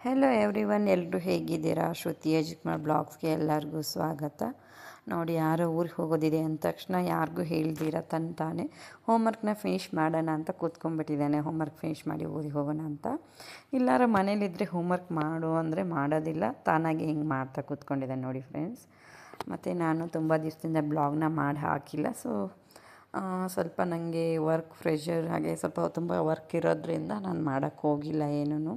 Hello everyone, ಎಲ್ಲರೂ ಹೇಗಿದ್ದೀರಾ? ಶ್ರುತಿ ಯಜ್ಕುಮಾರ್ ಬ್ಲಾಗ್ಸ್ಗೆ ಎಲ್ಲರಿಗೂ ಸ್ವಾಗತ. ನೋಡಿ, ಯಾರೋ ಊರಿಗೆ ಹೋಗೋದಿದೆ ಅಂದ ತಕ್ಷಣ ಯಾರಿಗೂ ಹೇಳ್ದಿರ ತಾನೇ ಹೋಮ್ವರ್ಕ್ನ ಫಿನಿಷ್ ಮಾಡೋಣ ಅಂತ ಕೂತ್ಕೊಂಡ್ಬಿಟ್ಟಿದ್ದಾನೆ. ಹೋಮ್ವರ್ಕ್ ಫಿನಿಷ್ ಮಾಡಿ ಊರಿಗೆ ಹೋಗೋಣ ಅಂತ. ಇಲ್ಲಾರ ಮನೇಲಿದ್ದರೆ ಹೋಮ್ವರ್ಕ್ ಮಾಡು ಅಂದರೆ ಮಾಡೋದಿಲ್ಲ, ತಾನಾಗಿ ಹಿಂಗೆ ಮಾಡ್ತಾ ಕೂತ್ಕೊಂಡಿದ್ದಾನೆ ನೋಡಿ ಫ್ರೆಂಡ್ಸ್. ಮತ್ತು ನಾನು ತುಂಬ ದಿವಸದಿಂದ ಬ್ಲಾಗ್ನ ಮಾಡಿ ಹಾಕಿಲ್ಲ. ಸ್ವಲ್ಪ ನನಗೆ ವರ್ಕ್ ಪ್ರೆಷರ್ ಹಾಗೆ ಸ್ವಲ್ಪ ತುಂಬ ವರ್ಕ್ ಇರೋದ್ರಿಂದ ನಾನು ಮಾಡೋಕ್ಕೆ ಹೋಗಿಲ್ಲ ಏನೂ.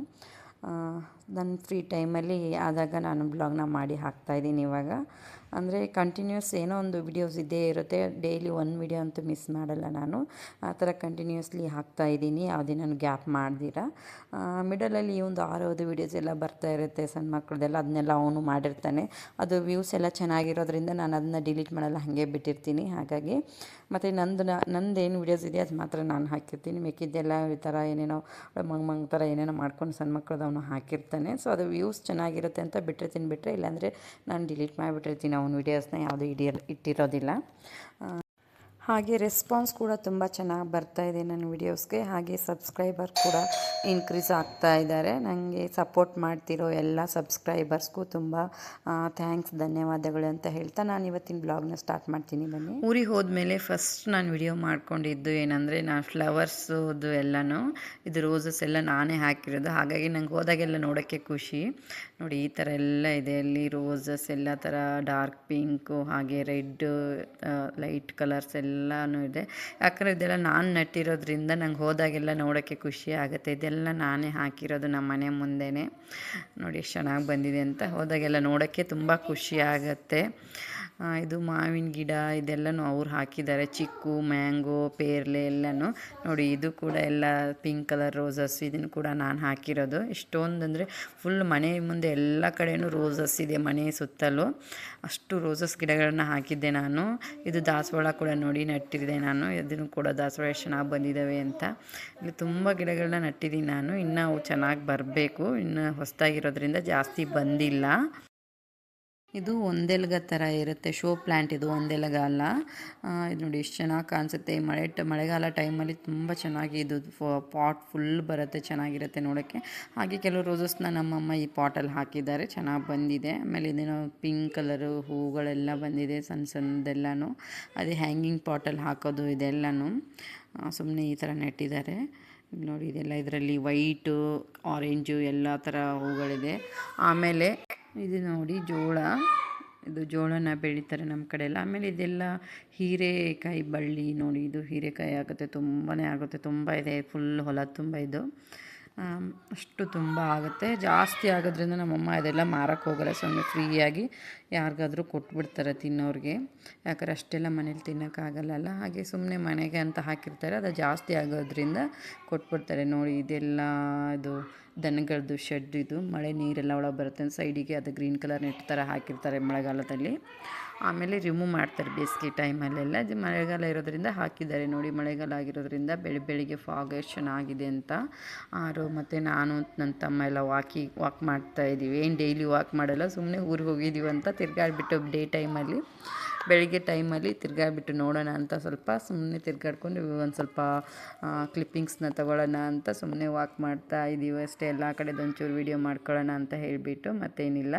ನನ್ನ ಫ್ರೀ ಟೈಮಲ್ಲಿ ಆದಾಗ ನಾನು ಬ್ಲಾಗ್ನ ಮಾಡಿ ಹಾಕ್ತಾಯಿದ್ದೀನಿ ಇವಾಗ. ಅಂದರೆ ಕಂಟಿನ್ಯೂಸ್ ಏನೋ ಒಂದು ವಿಡಿಯೋಸ್ ಇದ್ದೇ ಇರುತ್ತೆ. ಡೈಲಿ ಒಂದು ವಿಡಿಯೋ ಅಂತೂ ಮಿಸ್ ಮಾಡಲ್ಲ ನಾನು. ಆ ಥರ ಕಂಟಿನ್ಯೂಸ್ಲಿ ಹಾಕ್ತಾಯಿದ್ದೀನಿ, ಯಾವುದೇ ನಾನು ಗ್ಯಾಪ್ ಮಾಡ್ದಿರ. ಮಿಡಲಲ್ಲಿ ಒಂದು 6 ವೀಡಿಯೋಸ್ ಎಲ್ಲ ಬರ್ತಾ ಇರುತ್ತೆ ಸಣ್ಣ ಮಕ್ಕಳದೆಲ್ಲ, ಅದನ್ನೆಲ್ಲ ಅವನು ಮಾಡಿರ್ತಾನೆ. ಅದು ವ್ಯೂಸ್ ಎಲ್ಲ ಚೆನ್ನಾಗಿರೋದ್ರಿಂದ ನಾನು ಅದನ್ನ ಡಿಲೀಟ್ ಮಾಡಲ್ಲ, ಹಾಗೆ ಬಿಟ್ಟಿರ್ತೀನಿ. ಹಾಗಾಗಿ ಮತ್ತು ನಂದೇನು ವೀಡಿಯೋಸ್ ಇದೆ ಅದು ಮಾತ್ರ ನಾನು ಹಾಕಿರ್ತೀನಿ. ಮಿಕ್ಕಿದ್ದೆಲ್ಲ ಈ ಥರ ಏನೇನೋ ಮಂಗ್ ಥರ ಏನೇನೋ ಮಾಡ್ಕೊಂಡು ಸಣ್ಣ ಮಕ್ಕಳದ್ದು ಅವನು ಹಾಕಿರ್ತಾನೆ. ಸೊ ಅದು ವ್ಯೂಸ್ ಚೆನ್ನಾಗಿರುತ್ತೆ ಅಂತ ಬಿಟ್ಟಿರ್ತೀನಿ. ಬಿಟ್ಟರೆ ಇಲ್ಲಾಂದರೆ ನಾನು ಡಿಲೀಟ್ ಮಾಡಿಬಿಟ್ಟಿರ್ತೀನಿ ಅವನ ವೀಡಿಯೋಸ್ನ, ಯಾವುದೂ ಇಟ್ಟಿರೋದಿಲ್ಲ. ಹಾಗೆ ರೆಸ್ಪಾನ್ಸ್ ಕೂಡ ತುಂಬ ಚೆನ್ನಾಗಿ ಬರ್ತಾಯಿದೆ ನನ್ನ ವೀಡಿಯೋಸ್ಗೆ. ಹಾಗೆ ಸಬ್ಸ್ಕ್ರೈಬರ್ ಕೂಡ ಇನ್ಕ್ರೀಸ್ ಆಗ್ತಾ ಇದ್ದಾರೆ. ನನಗೆ ಸಪೋರ್ಟ್ ಮಾಡ್ತಿರೋ ಎಲ್ಲ ಸಬ್ಸ್ಕ್ರೈಬರ್ಸ್ಗೂ ತುಂಬ ಥ್ಯಾಂಕ್ಸ್, ಧನ್ಯವಾದಗಳು ಅಂತ ಹೇಳ್ತಾ ನಾನು ಇವತ್ತಿನ ಬ್ಲಾಗ್ನ ಸ್ಟಾರ್ಟ್ ಮಾಡ್ತೀನಿ. ಬನ್ನಿ. ಊರಿಗೆ ಹೋದ್ಮೇಲೆ ಫಸ್ಟ್ ನಾನು ವಿಡಿಯೋ ಮಾಡ್ಕೊಂಡಿದ್ದು ಏನಂದರೆ, ನಾನು ಫ್ಲವರ್ಸದು ಎಲ್ಲನೂ ಇದು ರೋಸಸ್ ಎಲ್ಲ ನಾನೇ ಹಾಕಿರೋದು. ಹಾಗಾಗಿ ನಂಗೆ ಹೋದಾಗೆಲ್ಲ ನೋಡೋಕ್ಕೆ ಖುಷಿ. ನೋಡಿ, ಈ ಥರ ಎಲ್ಲ ಇದೆ ಅಲ್ಲಿ ರೋಸಸ್ ಎಲ್ಲ ಥರ, ಡಾರ್ಕ್ ಪಿಂಕು ಹಾಗೆ ರೆಡ್, ಲೈಟ್ ಕಲರ್ಸ್ ಎಲ್ಲನೂ ಇದೆ. ಯಾಕಂದರೆ ಇದೆಲ್ಲ ನಾನು ನಟ್ಟಿರೋದ್ರಿಂದ ನಂಗೆ ಹೋದಾಗೆಲ್ಲ ನೋಡೋಕ್ಕೆ ಖುಷಿ ಆಗುತ್ತೆ. ಇದೆಲ್ಲ ನಾನೇ ಹಾಕಿರೋದು ನಮ್ಮ ಮನೆ ಮುಂದೆನೇ. ನೋಡಿ ಎಷ್ಟು ಚೆನ್ನಾಗಿ ಬಂದಿದೆ ಅಂತ, ಹೋದಾಗೆಲ್ಲ ನೋಡೋಕ್ಕೆ ತುಂಬ ಖುಷಿ ಆಗುತ್ತೆ. ಇದು ಮಾವಿನ ಗಿಡ ಇದೆಲ್ಲನೂ ಅವ್ರು ಹಾಕಿದ್ದಾರೆ. ಚಿಕ್ಕು, ಮ್ಯಾಂಗೋ, ಪೇರ್ಲೆ ಎಲ್ಲನೂ ನೋಡಿ. ಇದು ಕೂಡ ಎಲ್ಲ ಪಿಂಕ್ ಕಲರ್ ರೋಸಸ್, ಇದನ್ನು ಕೂಡ ನಾನು ಹಾಕಿರೋದು. ಎಷ್ಟೊಂದು ಅಂದರೆ ಫುಲ್ ಮನೆ ಮುಂದೆ ಎಲ್ಲ ಕಡೆಯೂ ರೋಸಸ್ ಇದೆ. ಮನೆ ಸುತ್ತಲೂ ಅಷ್ಟು ರೋಸಸ್ ಗಿಡಗಳನ್ನ ಹಾಕಿದ್ದೆ ನಾನು. ಇದು ದಾಸವಾಳ ಕೂಡ ನೋಡಿ ನಟ್ಟಿದ್ದೆ ನಾನು. ಇದನ್ನು ಕೂಡ ದಾಸವಾಳ ಎಷ್ಟು ಚೆನ್ನಾಗಿ ಬಂದಿದ್ದಾವೆ ಅಂತ. ಇಲ್ಲಿ ತುಂಬ ಗಿಡಗಳನ್ನ ನಟ್ಟಿದ್ದೀನಿ ನಾನು. ಇನ್ನೂ ಅವು ಚೆನ್ನಾಗಿ ಬರಬೇಕು, ಇನ್ನು ಹೊಸದಾಗಿರೋದ್ರಿಂದ ಜಾಸ್ತಿ ಬಂದಿಲ್ಲ. ಇದು ಒಂದೆಲಗ ಥರ ಇರುತ್ತೆ, ಶೋ ಪ್ಲ್ಯಾಂಟ್. ಇದು ಒಂದೆಲಗ ಅಲ್ಲ. ಇದು ನೋಡಿ ಎಷ್ಟು ಚೆನ್ನಾಗಿ ಕಾಣಿಸುತ್ತೆ. ಮಳೆಗಾಲ ಟೈಮಲ್ಲಿ ತುಂಬ ಚೆನ್ನಾಗಿ ಇದು ಪಾಟ್ ಫುಲ್ ಬರುತ್ತೆ, ಚೆನ್ನಾಗಿರುತ್ತೆ ನೋಡೋಕ್ಕೆ. ಹಾಗೆ ಕೆಲವು ರೋಸಸ್ನ ನಮ್ಮಮ್ಮ ಈ ಪಾಟಲ್ಲಿ ಹಾಕಿದ್ದಾರೆ, ಚೆನ್ನಾಗಿ ಬಂದಿದೆ. ಆಮೇಲೆ ಇದೇನೋ ಪಿಂಕ್ ಕಲರು ಹೂಗಳೆಲ್ಲ ಬಂದಿದೆ, ಸಣ್ಣ ಸಣ್ಣದೆಲ್ಲನೂ. ಅದೇ ಹ್ಯಾಂಗಿಂಗ್ ಪಾಟಲ್ಲಿ ಹಾಕೋದು ಇದೆಲ್ಲನೂ ಸುಮ್ಮನೆ ಈ ಥರ ನೆಟ್ಟಿದ್ದಾರೆ ನೋಡಿ. ಇದೆಲ್ಲ ಇದರಲ್ಲಿ ವೈಟು, ಆರೆಂಜು ಎಲ್ಲ ಥರ ಹೂಗಳಿದೆ. ಆಮೇಲೆ ಇದು ನೋಡಿ ಜೋಳ, ಇದು ಜೋಳನ ಬೆಳೀತಾರೆ ನಮ್ಮ ಕಡೆ ಎಲ್ಲ. ಆಮೇಲೆ ಇದೆಲ್ಲ ಹೀರೆಕಾಯಿ ಬಳ್ಳಿ ನೋಡಿ. ಇದು ಹೀರೆಕಾಯಿ ಆಗುತ್ತೆ, ತುಂಬಾ ಆಗುತ್ತೆ, ತುಂಬ ಇದೆ. ಫುಲ್ ಹೊಲ ತುಂಬ ಇದು, ಅಷ್ಟು ತುಂಬ ಆಗುತ್ತೆ. ಜಾಸ್ತಿ ಆಗೋದ್ರಿಂದ ನಮ್ಮಮ್ಮ ಅದೆಲ್ಲ ಮಾರಕ್ಕೆ ಹೋಗಲ್ಲ, ಸುಮ್ಮನೆ ಫ್ರೀಯಾಗಿ ಯಾರಿಗಾದ್ರೂ ಕೊಟ್ಬಿಡ್ತಾರೆ ತಿನ್ನೋರಿಗೆ. ಯಾಕಂದ್ರೆ ಅಷ್ಟೆಲ್ಲ ಮನೇಲಿ ತಿನ್ನೋಕ್ಕಾಗಲ್ಲ. ಹಾಗೆ ಸುಮ್ಮನೆ ಮನೆಗೆ ಅಂತ ಹಾಕಿರ್ತಾರೆ, ಅದು ಜಾಸ್ತಿ ಆಗೋದ್ರಿಂದ ಕೊಟ್ಬಿಡ್ತಾರೆ ನೋಡಿ. ಇದೆಲ್ಲ ಇದು ದನಗಳದ್ದು ಶೆಡ್. ಇದು ಮಳೆ ನೀರೆಲ್ಲ ಒಳಗೆ ಬರುತ್ತೆ ಸೈಡಿಗೆ, ಅದು ಗ್ರೀನ್ ಕಲರ್ ನೆಟ್ ಥರ ಹಾಕಿರ್ತಾರೆ ಮಳೆಗಾಲದಲ್ಲಿ. ಆಮೇಲೆ ರಿಮೂವ್ ಮಾಡ್ತಾರೆ ಬೇಸಿಗೆ ಟೈಮಲ್ಲೆಲ್ಲ. ಇದು ಮಳೆಗಾಲ ಇರೋದ್ರಿಂದ ಹಾಕಿದ್ದಾರೆ ನೋಡಿ. ಮಳೆಗಾಲ ಆಗಿರೋದ್ರಿಂದ ಬೆಳಿಗ್ಗೆ ಫಾಗ್ ಎಷ್ಟು ಚೆನ್ನಾಗಿದೆ ಅಂತ. ಮತ್ತು ನಾನು ನನ್ನ ತಮ್ಮ ಎಲ್ಲ ವಾಕ್ ಮಾಡ್ತಾಯಿದ್ದೀವಿ. ಏನು ಡೈಲಿ ವಾಕ್ ಮಾಡಲ್ಲ, ಸುಮ್ಮನೆ ಊರಿಗೆ ಹೋಗಿದ್ದೀವಿ ಅಂತ ತಿರ್ಗಾಡ್ಬಿಟ್ಟು ಡೇ ಟೈಮಲ್ಲಿ, ಬೆಳಿಗ್ಗೆ ಟೈಮಲ್ಲಿ ತಿರ್ಗಾಡ್ಬಿಟ್ಟು ನೋಡೋಣ ಅಂತ ಸ್ವಲ್ಪ ಸುಮ್ಮನೆ ತಿರ್ಗಾಡ್ಕೊಂಡು ಒಂದು ಸ್ವಲ್ಪ ಕ್ಲಿಪ್ಪಿಂಗ್ಸ್ನ ತೊಗೊಳ್ಳೋಣ ಅಂತ ಸುಮ್ಮನೆ ವಾಕ್ ಮಾಡ್ತಾ ಇದ್ದೀವಿ ಅಷ್ಟೇ. ಎಲ್ಲ ಕಡೆದೊಂಚೂರು ವೀಡಿಯೋ ಮಾಡ್ಕೊಳ್ಳೋಣ ಅಂತ ಹೇಳಿಬಿಟ್ಟು, ಮತ್ತೇನಿಲ್ಲ.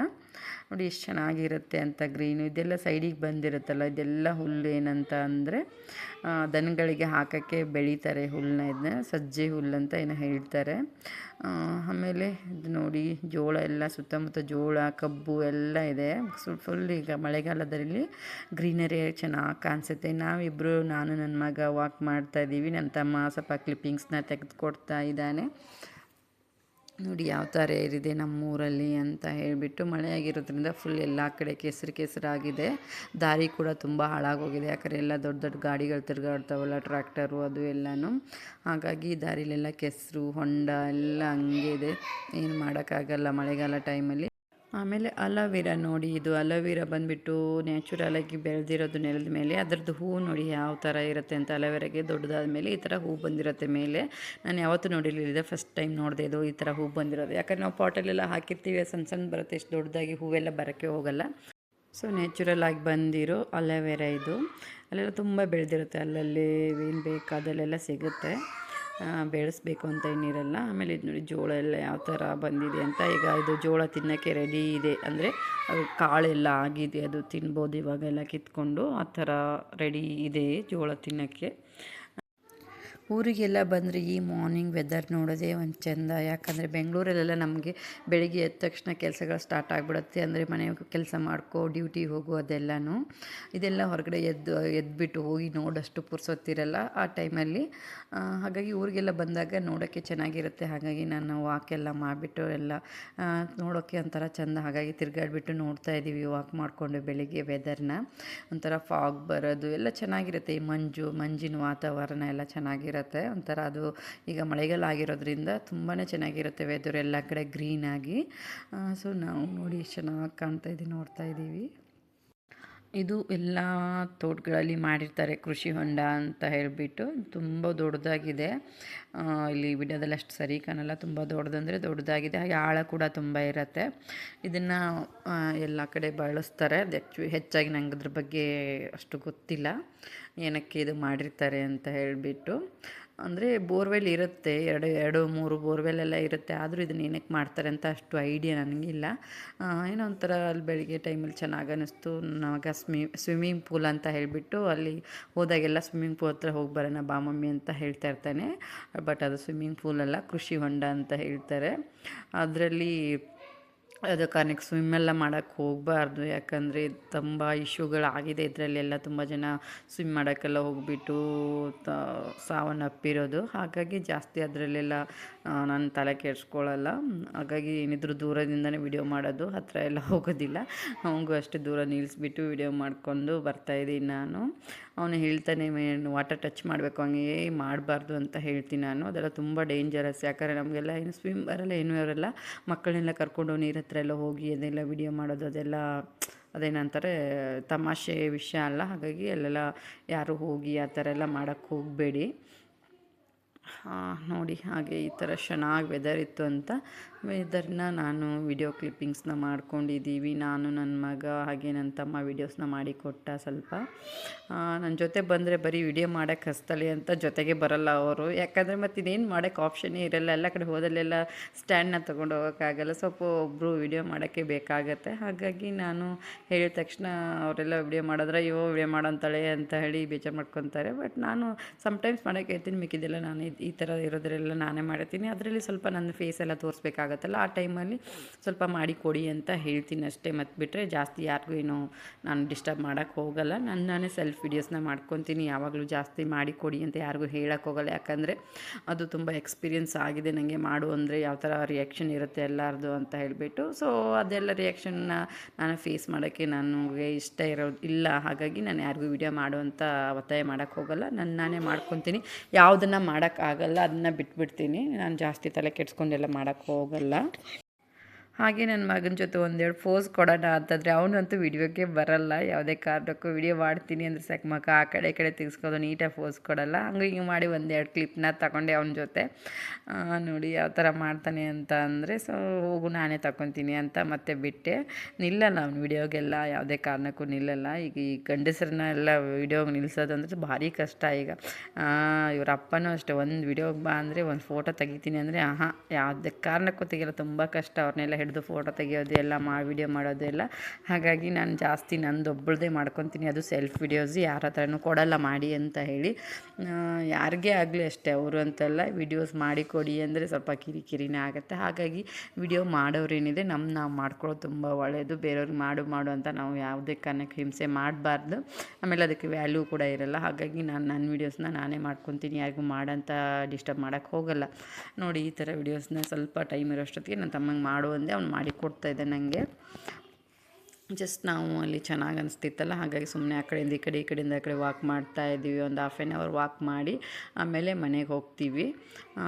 ನೋಡಿ ಎಷ್ಟು ಚೆನ್ನಾಗಿರುತ್ತೆ ಅಂತ ಗ್ರೀನು. ಇದೆಲ್ಲ ಸೈಡಿಗೆ ಬಂದಿರುತ್ತಲ್ಲ, ಇದೆಲ್ಲ ಹುಲ್ಲು. ಏನಂತ ಅಂದರೆ ದನಗಳಿಗೆ ಹಾಕೋಕ್ಕೆ ಬೆಳೀತಾರೆ ಹುಲ್ಲನ್ನ, ಇದನ್ನ ಸಜ್ಜೆ ಹುಲ್ಲು ಅಂತ ಏನೋ ಹೇಳ್ತಾರೆ. ಆಮೇಲೆ ಇದು ನೋಡಿ ಜೋಳ ಎಲ್ಲ, ಸುತ್ತಮುತ್ತ ಜೋಳ, ಕಬ್ಬು ಎಲ್ಲ ಇದೆ. ಫುಲ್ ಈಗ ಮಳೆಗಾಲದಲ್ಲಿ ಗ್ರೀನರಿ ಚೆನ್ನಾಗಿ ಕಾಣಿಸುತ್ತೆ. ನಾವಿಬ್ಬರು, ನಾನು ನನ್ನ ಮಗ ವಾಕ್ ಮಾಡ್ತಾಯಿದ್ದೀವಿ. ನನ್ನ ತಮ್ಮ ಸ್ವಲ್ಪ ಕ್ಲಿಪ್ಪಿಂಗ್ಸ್ನ ತೆಗೆದುಕೊಡ್ತಾ ಇದ್ದಾನೆ. ನೋಡಿ ಯಾವ ಥರ ಏರಿದೆ ನಮ್ಮೂರಲ್ಲಿ ಅಂತ ಹೇಳಿಬಿಟ್ಟು. ಮಳೆ ಆಗಿರೋದ್ರಿಂದ ಫುಲ್ ಎಲ್ಲ ಕಡೆ ಕೆಸರಾಗಿದೆ. ದಾರಿ ಕೂಡ ತುಂಬ ಹಾಳಾಗೋಗಿದೆ, ಯಾಕಂದರೆ ಎಲ್ಲ ದೊಡ್ಡ ದೊಡ್ಡ ಗಾಡಿಗಳು ತಿರುಗಾಡ್ತಾವಲ್ಲ, ಟ್ರ್ಯಾಕ್ಟರು ಅದು ಎಲ್ಲನೂ. ಹಾಗಾಗಿ ದಾರಿಲೆಲ್ಲ ಕೆಸರು, ಹೊಂಡ ಎಲ್ಲ ಹಂಗೆ ಇದೆ, ಏನು ಮಾಡೋಕ್ಕಾಗಲ್ಲ ಮಳೆಗಾಲ ಟೈಮಲ್ಲಿ. ಆಮೇಲೆ ಅಲೋವೆರಾ ನೋಡಿ. ಇದು ಅಲೋವೆರಾ ಬಂದುಬಿಟ್ಟು ನ್ಯಾಚುರಲಾಗಿ ಬೆಳೆದಿರೋದು ನೆಲದ ಮೇಲೆ. ಅದರದ್ದು ಹೂವು ನೋಡಿ ಯಾವ ಥರ ಇರುತ್ತೆ ಅಂತ. ಅಲೋವೆರಾಗೆ ದೊಡ್ಡದಾದ ಮೇಲೆ ಈ ಥರ ಹೂವು ಬಂದಿರುತ್ತೆ ಮೇಲೆ. ನಾನು ಯಾವತ್ತೂ ನೋಡಿರಲಿಲ್ಲ, ಫಸ್ಟ್ ಟೈಮ್ ನೋಡಿದೆ ಇದು ಈ ಥರ ಹೂವು ಬಂದಿರೋದು. ಯಾಕಂದರೆ ನಾವು ಪಾಟಲ್ಲೆಲ್ಲ ಹಾಕಿರ್ತೀವಿ, ಸಣ್ಣ ಸಣ್ಣ ಬರುತ್ತೆ, ಎಷ್ಟು ದೊಡ್ಡದಾಗಿ ಹೂವೆಲ್ಲ ಬರೋಕ್ಕೆ ಹೋಗಲ್ಲ. ಸೊ ನ್ಯಾಚುರಲಾಗಿ ಬಂದಿರೋ ಅಲೋವೆರಾ ಇದು. ಅಲ್ಲೆಲ್ಲ ತುಂಬ ಬೆಳೆದಿರುತ್ತೆ, ಅಲ್ಲಲ್ಲಿ ಏನು ಬೇಕಾದಲ್ಲೆಲ್ಲ ಸಿಗುತ್ತೆ. ಬೆಳೆಸ್ಬೇಕು ಅಂತ ಏನಿರಲ್ಲ. ಆಮೇಲೆ ಇದು ನೋಡಿ ಜೋಳ ಎಲ್ಲ ಯಾವ ಥರ ಬಂದಿದೆ ಅಂತ. ಈಗ ಇದು ಜೋಳ ತಿನ್ನೋಕ್ಕೆ ರೆಡಿ ಇದೆ, ಅಂದರೆ ಅದು ಕಾಳೆಲ್ಲ ಆಗಿದೆ, ಅದು ತಿನ್ಬೋದು ಇವಾಗೆಲ್ಲ ಕಿತ್ಕೊಂಡು. ಆ ಥರ ರೆಡಿ ಇದೆ ಜೋಳ ತಿನ್ನೋಕ್ಕೆ. ಊರಿಗೆಲ್ಲ ಬಂದರೆ ಈ ಮಾರ್ನಿಂಗ್ ವೆದರ್ ನೋಡೋದೇ ಒಂದು ಚೆಂದ. ಯಾಕಂದರೆ ಬೆಂಗಳೂರಲ್ಲೆಲ್ಲ ನಮಗೆ ಬೆಳಿಗ್ಗೆ ಎದ್ದ ತಕ್ಷಣ ಕೆಲಸಗಳು ಸ್ಟಾರ್ಟ್ ಆಗಿಬಿಡುತ್ತೆ. ಅಂದರೆ ಮನೆ ಕೆಲಸ ಮಾಡ್ಕೊ ಡ್ಯೂಟಿಗೆ ಹೋಗು ಅದೆಲ್ಲನೂ. ಇದೆಲ್ಲ ಹೊರಗಡೆ ಎದ್ಬಿಟ್ಟು ಹೋಗಿ ನೋಡೋಷ್ಟು ಪುರ್ಸೊತ್ತಿರಲ್ಲ ಆ ಟೈಮಲ್ಲಿ. ಹಾಗಾಗಿ ಊರಿಗೆಲ್ಲ ಬಂದಾಗ ನೋಡೋಕ್ಕೆ ಚೆನ್ನಾಗಿರುತ್ತೆ. ಹಾಗಾಗಿ ನಾನು ವಾಕೆಲ್ಲ ಮಾಡಿಬಿಟ್ಟು ಎಲ್ಲ ನೋಡೋಕ್ಕೆ ಒಂಥರ ಚೆಂದ. ಹಾಗಾಗಿ ತಿರುಗಾಡ್ಬಿಟ್ಟು ನೋಡ್ತಾ ಇದ್ದೀವಿ ವಾಕ್ ಮಾಡಿಕೊಂಡು ಬೆಳಿಗ್ಗೆ ವೆದರ್ನ. ಒಂಥರ ಫಾಗ್ ಬರೋದು ಎಲ್ಲ ಚೆನ್ನಾಗಿರುತ್ತೆ. ಈ ಮಂಜಿನ ವಾತಾವರಣ ಎಲ್ಲ ಚೆನ್ನಾಗಿರುತ್ತೆ. ಒಂಥರ ಅದು ಈಗ ಮಳೆಗಾಲ ಆಗಿರೋದ್ರಿಂದ ತುಂಬಾ ಚೆನ್ನಾಗಿರುತ್ತೆ ವೆದರ್, ಎಲ್ಲ ಕಡೆ ಗ್ರೀನಾಗಿ. ಸೊ ನಾವು ನೋಡಿ ಚೆನ್ನಾಗಿ ಕಾಣ್ತಾ ಇದ್ದೀವಿ, ನೋಡ್ತಾ ಇದ್ದೀವಿ. ಇದು ಎಲ್ಲ ತೋಟಗಳಲ್ಲಿ ಮಾಡಿರ್ತಾರೆ ಕೃಷಿ ಹೊಂಡ ಅಂತ ಹೇಳಿಬಿಟ್ಟು. ತುಂಬ ದೊಡ್ಡದಾಗಿದೆ. ಇಲ್ಲಿ ವಿಡಿಯೋದಲ್ಲಿ ಅಷ್ಟು ಸರಿ ಕಾಣಲ್ಲ, ತುಂಬ ದೊಡ್ಡದಂದರೆ ದೊಡ್ಡದಾಗಿದೆ. ಹಾಗೆ ಆಳ ಕೂಡ ತುಂಬ ಇರುತ್ತೆ. ಇದನ್ನು ಎಲ್ಲ ಕಡೆ ಬಳಸ್ತಾರೆ. ಅದು ಹೆಚ್ಚಾಗಿ ನಂಗೆ ಅದ್ರ ಬಗ್ಗೆ ಅಷ್ಟು ಗೊತ್ತಿಲ್ಲ, ಏನಕ್ಕೆ ಇದು ಮಾಡಿರ್ತಾರೆ ಅಂತ ಹೇಳಿಬಿಟ್ಟು. ಅಂದರೆ ಬೋರ್ವೆಲ್ ಇರುತ್ತೆ, ಎರಡು ಮೂರು ಬೋರ್ವೆಲ್ಲೆಲ್ಲ ಇರುತ್ತೆ. ಆದರೂ ಇದನ್ನು ಏನಕ್ಕೆ ಮಾಡ್ತಾರೆ ಅಂತ ಅಷ್ಟು ಐಡಿಯಾ ನನಗಿಲ್ಲ. ಏನೋ ಒಂಥರ ಅಲ್ಲಿ ಬೆಳಿಗ್ಗೆ ಟೈಮಲ್ಲಿ ಚೆನ್ನಾಗಿ ಅನ್ನಿಸ್ತು. ನಾವಾಗ ಸ್ವಿಮ್ಮಿಂಗ್ ಪೂಲ್ ಅಂತ ಹೇಳಿಬಿಟ್ಟು ಅಲ್ಲಿ ಹೋದಾಗೆಲ್ಲ ಸ್ವಿಮ್ಮಿಂಗ್ ಪೂಲ್ ಹತ್ರ ಹೋಗಿ ಬರೋಣ ಬಾ ಮಮ್ಮಿ ಅಂತ ಹೇಳ್ತಾ ಇರ್ತಾನೆ. ಬಟ್ ಅದು ಸ್ವಿಮ್ಮಿಂಗ್ ಪೂಲಲ್ಲ, ಕೃಷಿ ಹೊಂಡ ಅಂತ ಹೇಳ್ತಾರೆ. ಅದರಲ್ಲಿ ಅದು ಕಾರಣಕ್ಕೆ ಸ್ವಿಮ್ಮೆಲ್ಲ ಮಾಡೋಕ್ಕೆ ಹೋಗಬಾರ್ದು. ಯಾಕಂದರೆ ತುಂಬ ಇಶ್ಯೂಗಳಾಗಿದೆ ಇದರಲ್ಲೆಲ್ಲ. ತುಂಬ ಜನ ಸ್ವಿಮ್ ಮಾಡೋಕ್ಕೆಲ್ಲ ಹೋಗಿಬಿಟ್ಟು ಸಾವನ್ನಪ್ಪಿರೋದು. ಹಾಗಾಗಿ ಜಾಸ್ತಿ ಅದರಲ್ಲೆಲ್ಲ ನಾನು ತಲೆ ಕೆಡಿಸ್ಕೊಳ್ಳಲ್ಲ. ಹಾಗಾಗಿ ಏನಿದ್ರು ದೂರದಿಂದನೇ ವಿಡಿಯೋ ಮಾಡೋದು, ಹತ್ತಿರ ಎಲ್ಲ ಹೋಗೋದಿಲ್ಲ. ಅವನಿಗೂ ಅಷ್ಟು ದೂರ ನಿಲ್ಲಿಸ್ಬಿಟ್ಟು ವಿಡಿಯೋ ಮಾಡಿಕೊಂಡು ಬರ್ತಾಯಿದ್ದೀನಿ ನಾನು. ಅವನು ಹೇಳ್ತಾನೆ ವಾಟರ್ ಟಚ್ ಮಾಡಬೇಕು, ಹಂಗೆ ಮಾಡಬಾರ್ದು ಅಂತ ಹೇಳ್ತೀನಿ ನಾನು. ಅದೆಲ್ಲ ತುಂಬ ಡೇಂಜರಸ್. ಯಾಕಂದರೆ ನಮಗೆಲ್ಲ ಏನು ಸ್ವಿಮ್ ಬರಲ್ಲ, ಏನೂ ಇರೋಲ್ಲ. ಮಕ್ಕಳನ್ನೆಲ್ಲ ಕರ್ಕೊಂಡು ನೀರು ಹತ್ರ ಎಲ್ಲ ಹೋಗಿ ಅದೆಲ್ಲ ವಿಡಿಯೋ ಮಾಡೋದು, ಅದೆಲ್ಲ ಅದೇನಂತಾರೆ ತಮಾಷೆ ವಿಷಯ ಅಲ್ಲ. ಹಾಗಾಗಿ ಅಲ್ಲೆಲ್ಲ ಯಾರು ಹೋಗಿ ಆ ಥರ ಎಲ್ಲ ಮಾಡೋಕ್ಕೆ ಹೋಗಬೇಡಿ. ನೋಡಿ ಹಾಗೆ ಈ ಥರ ಚೆನ್ನಾಗಿ ವೆದರ್ ಇತ್ತು ಅಂತ ವೆದರ್ನ ನಾನು ವಿಡಿಯೋ ಕ್ಲಿಪ್ಪಿಂಗ್ಸ್ನ ಮಾಡ್ಕೊಂಡಿದ್ದೀವಿ. ನಾನು ನನ್ನ ಮಗ ಹಾಗೆ ನನ್ನ ತಮ್ಮ ವೀಡಿಯೋಸ್ನ ಮಾಡಿಕೊಟ್ಟ ಸ್ವಲ್ಪ. ನನ್ನ ಜೊತೆ ಬಂದರೆ ಬರೀ ವಿಡಿಯೋ ಮಾಡೋಕ್ಕೆ ಹಸ್ತಾಳೆ ಅಂತ ಜೊತೆಗೆ ಬರಲ್ಲ ಅವರು. ಯಾಕಂದರೆ ಮತ್ತು ಇನ್ನೇನು ಮಾಡೋಕ್ಕೆ ಆಪ್ಷನ್ನೇ ಇರಲ್ಲ. ಎಲ್ಲ ಕಡೆ ಹೋದಲ್ಲೆಲ್ಲ ಸ್ಟ್ಯಾಂಡ್ನ ತೊಗೊಂಡು ಹೋಗೋಕ್ಕಾಗಲ್ಲ. ಸ್ವಲ್ಪ ಒಬ್ಬರು ವಿಡಿಯೋ ಮಾಡೋಕ್ಕೆ ಬೇಕಾಗತ್ತೆ. ಹಾಗಾಗಿ ನಾನು ಹೇಳಿದ ತಕ್ಷಣ ಅವರೆಲ್ಲ ವಿಡಿಯೋ ಮಾಡಿದ್ರೆ ಅಯ್ಯೋ ವಿಡಿಯೋ ಮಾಡೋಂತಾಳೆ ಅಂತ ಹೇಳಿ ಬೇಜಾರು ಮಾಡ್ಕೊತಾರೆ. ಬಟ್ ನಾನು ಸಮ್ಟೈಮ್ಸ್ ಮಾಡೋಕ್ಕೆ ಹೇಳ್ತೀನಿ, ಮಿಕ್ಕಿದ್ದೆಲ್ಲ ನಾನು ಈ ಥರ ಇರೋದ್ರೆಲ್ಲ ನಾನೇ ಮಾಡ್ತೀನಿ. ಅದರಲ್ಲಿ ಸ್ವಲ್ಪ ನನ್ನ ಫೇಸ್ ಎಲ್ಲ ತೋರಿಸ್ಬೇಕಾಗತ್ತಲ್ಲ, ಆ ಟೈಮಲ್ಲಿ ಸ್ವಲ್ಪ ಮಾಡಿ ಕೊಡಿ ಅಂತ ಹೇಳ್ತೀನಿ ಅಷ್ಟೇ. ಮತ್ತು ಬಿಟ್ಟರೆ ಜಾಸ್ತಿ ಯಾರಿಗೂ ಏನು ನಾನು ಡಿಸ್ಟರ್ಬ್ ಮಾಡೋಕ್ಕೆ ಹೋಗಲ್ಲ. ನಾನೇ ಸೆಲ್ಫ್ ವೀಡಿಯೋಸ್ನ ಮಾಡ್ಕೊತೀನಿ. ಯಾವಾಗಲೂ ಜಾಸ್ತಿ ಮಾಡಿ ಕೊಡಿ ಅಂತ ಯಾರಿಗೂ ಹೇಳೋಕ್ಕೆ ಹೋಗಲ್ಲ. ಯಾಕಂದರೆ ಅದು ತುಂಬ ಎಕ್ಸ್ಪೀರಿಯೆನ್ಸ್ ಆಗಿದೆ ನನಗೆ. ಮಾಡು ಅಂದರೆ ಯಾವ ಥರ ರಿಯಾಕ್ಷನ್ ಇರುತ್ತೆ ಎಲ್ಲರದು ಅಂತ ಹೇಳಿಬಿಟ್ಟು. ಸೊ ಅದೆಲ್ಲ ರಿಯಾಕ್ಷನ್ನ ನಾನು ಫೇಸ್ ಮಾಡೋಕ್ಕೆ ನನಗೆ ಇಷ್ಟ ಇಲ್ಲ. ಹಾಗಾಗಿ ನಾನು ಯಾರಿಗೂ ವಿಡಿಯೋ ಮಾಡು ಅಂತ ಒತ್ತಾಯ ಮಾಡೋಕ್ಕೆ ಹೋಗಲ್ಲ. ನಾನೇ ಮಾಡ್ಕೊತೀನಿ. ಯಾವುದನ್ನು ಮಾಡೋಕ್ಕಾಗಲ್ಲ ಅದನ್ನು ಬಿಟ್ಬಿಡ್ತೀನಿ. ನಾನು ಜಾಸ್ತಿ ತಲೆ ಕೆಡ್ಸ್ಕೊಂಡೆಲ್ಲ ಮಾಡೋಕ್ಕೆ ಹೋಗಲ್ಲ. ಹಾಗೆ ನನ್ನ ಮಗನ ಜೊತೆ ಒಂದೆರಡು ಪೋಸ್ ಕೊಡೋಣ ಅಂತಂದರೆ ಅವನಂತೂ ವಿಡಿಯೋಕ್ಕೆ ಬರಲ್ಲ. ಯಾವುದೇ ಕಾರಣಕ್ಕೂ ವಿಡಿಯೋ ಮಾಡ್ತೀನಿ ಅಂದರೆ ಸಾಕು ಮಗ ಆ ಕಡೆ ಈ ಕಡೆ ತಿರ್ಸ್ಕೋದು, ನೀಟಾಗಿ ಪೋಸ್ ಕೊಡಲ್ಲ. ಹಂಗೆ ಹಿಂಗೆ ಮಾಡಿ ಒಂದೆರಡು ಕ್ಲಿಪ್ನ ತಗೊಂಡೆ ಅವನ ಜೊತೆ. ನೋಡಿ ಯಾವ ಥರ ಮಾಡ್ತಾನೆ ಅಂತ ಅಂದರೆ ಸೊ ಹೋಗು ನಾನೇ ತಗೊತೀನಿ ಅಂತ ಮತ್ತೆ ಬಿಟ್ಟೆ. ನಿಲ್ಲಲ್ಲ ಅವ್ನು ವಿಡಿಯೋಗೆಲ್ಲ, ಯಾವುದೇ ಕಾರಣಕ್ಕೂ ನಿಲ್ಲಲ್ಲ. ಈಗ ಈ ಗಂಡಸರನ್ನ ಎಲ್ಲ ವಿಡಿಯೋಗೆ ನಿಲ್ಲಿಸೋದು ಅಂದರೆ ಭಾರಿ ಕಷ್ಟ. ಈಗ ಇವ್ರ ಅಪ್ಪನೂ ಅಷ್ಟೇ, ಒಂದು ವಿಡಿಯೋಗೆ ಬಾ ಅಂದರೆ ಒಂದು ಫೋಟೋ ತೆಗಿತೀನಿ ಅಂದರೆ ಯಾವುದೇ ಕಾರಣಕ್ಕೂ ತೆಗಿಯಲ್ಲ. ತುಂಬ ಕಷ್ಟ ಅವ್ರನ್ನೆಲ್ಲ ಹಿಡಿದು ಫೋಟೋ ತೆಗಿಯೋದು ಎಲ್ಲ ವಿಡಿಯೋ ಮಾಡೋದು ಎಲ್ಲ. ಹಾಗಾಗಿ ನಾನು ಜಾಸ್ತಿ ನಂದೊಬ್ಬಳದೇ ಮಾಡ್ಕೊತೀನಿ. ಅದು ಸೆಲ್ಫ್ ವಿಡಿಯೋಸ್ ಯಾರ ಹತ್ರನೂ ಕೊಡಲ್ಲ ಮಾಡಿ ಅಂತ ಹೇಳಿ. ಯಾರಿಗೇ ಆಗಲಿ ಅಷ್ಟೇ, ಅವರು ಅಂತೆಲ್ಲ ವಿಡಿಯೋಸ್ ಮಾಡಿಕೊಡಿ ಅಂದರೆ ಸ್ವಲ್ಪ ಕಿರಿಕಿರಿನೇ ಆಗುತ್ತೆ. ಹಾಗಾಗಿ ವಿಡಿಯೋ ಮಾಡೋರೇನಿದೆ ನಾವು ಮಾಡ್ಕೊಳ್ಳೋದು ತುಂಬ ಒಳ್ಳೆಯದು. ಬೇರೆಯವ್ರಿಗೆ ಮಾಡು ಅಂತ ನಾವು ಯಾವುದೇ ಕಾರಣಕ್ಕೆ ಹಿಂಸೆ ಮಾಡಬಾರ್ದು. ಆಮೇಲೆ ಅದಕ್ಕೆ ವ್ಯಾಲ್ಯೂ ಕೂಡ ಇರಲ್ಲ. ಹಾಗಾಗಿ ನಾನು ನನ್ನ ವೀಡಿಯೋಸ್ನ ನಾನೇ ಮಾಡ್ಕೊತೀನಿ, ಯಾರಿಗೂ ಮಾಡಂತ ಡಿಸ್ಟರ್ಬ್ ಮಾಡೋಕ್ಕೆ ಹೋಗಲ್ಲ. ನೋಡಿ ಈ ಥರ ವೀಡಿಯೋಸ್ನ ಸ್ವಲ್ಪ ಟೈಮ್ ಇರೋಷ್ಟೊತ್ತಿಗೆ ನನ್ನ ತಮ್ಮಂಗೆ ಮಾಡು ಅಂದೆ, ಅವ್ನು ಮಾಡಿ ಕೊಡ್ತಾಯಿದ್ದೆ ನನಗೆ. ಜಸ್ಟ್ ನಾವು ಅಲ್ಲಿ ಚೆನ್ನಾಗಿ ಅನಿಸ್ತಿತ್ತಲ್ಲ, ಹಾಗಾಗಿ ಸುಮ್ಮನೆ ಆ ಕಡೆಯಿಂದ ಈ ಕಡೆಯಿಂದ ಆ ಕಡೆ ವಾಕ್ ಮಾಡ್ತಾಯಿದ್ದೀವಿ. ಒಂದು ಹಾಫ್ ಆನ್ ಅವರ್ ವಾಕ್ ಮಾಡಿ ಆಮೇಲೆ ಮನೆಗೆ ಹೋಗ್ತೀವಿ.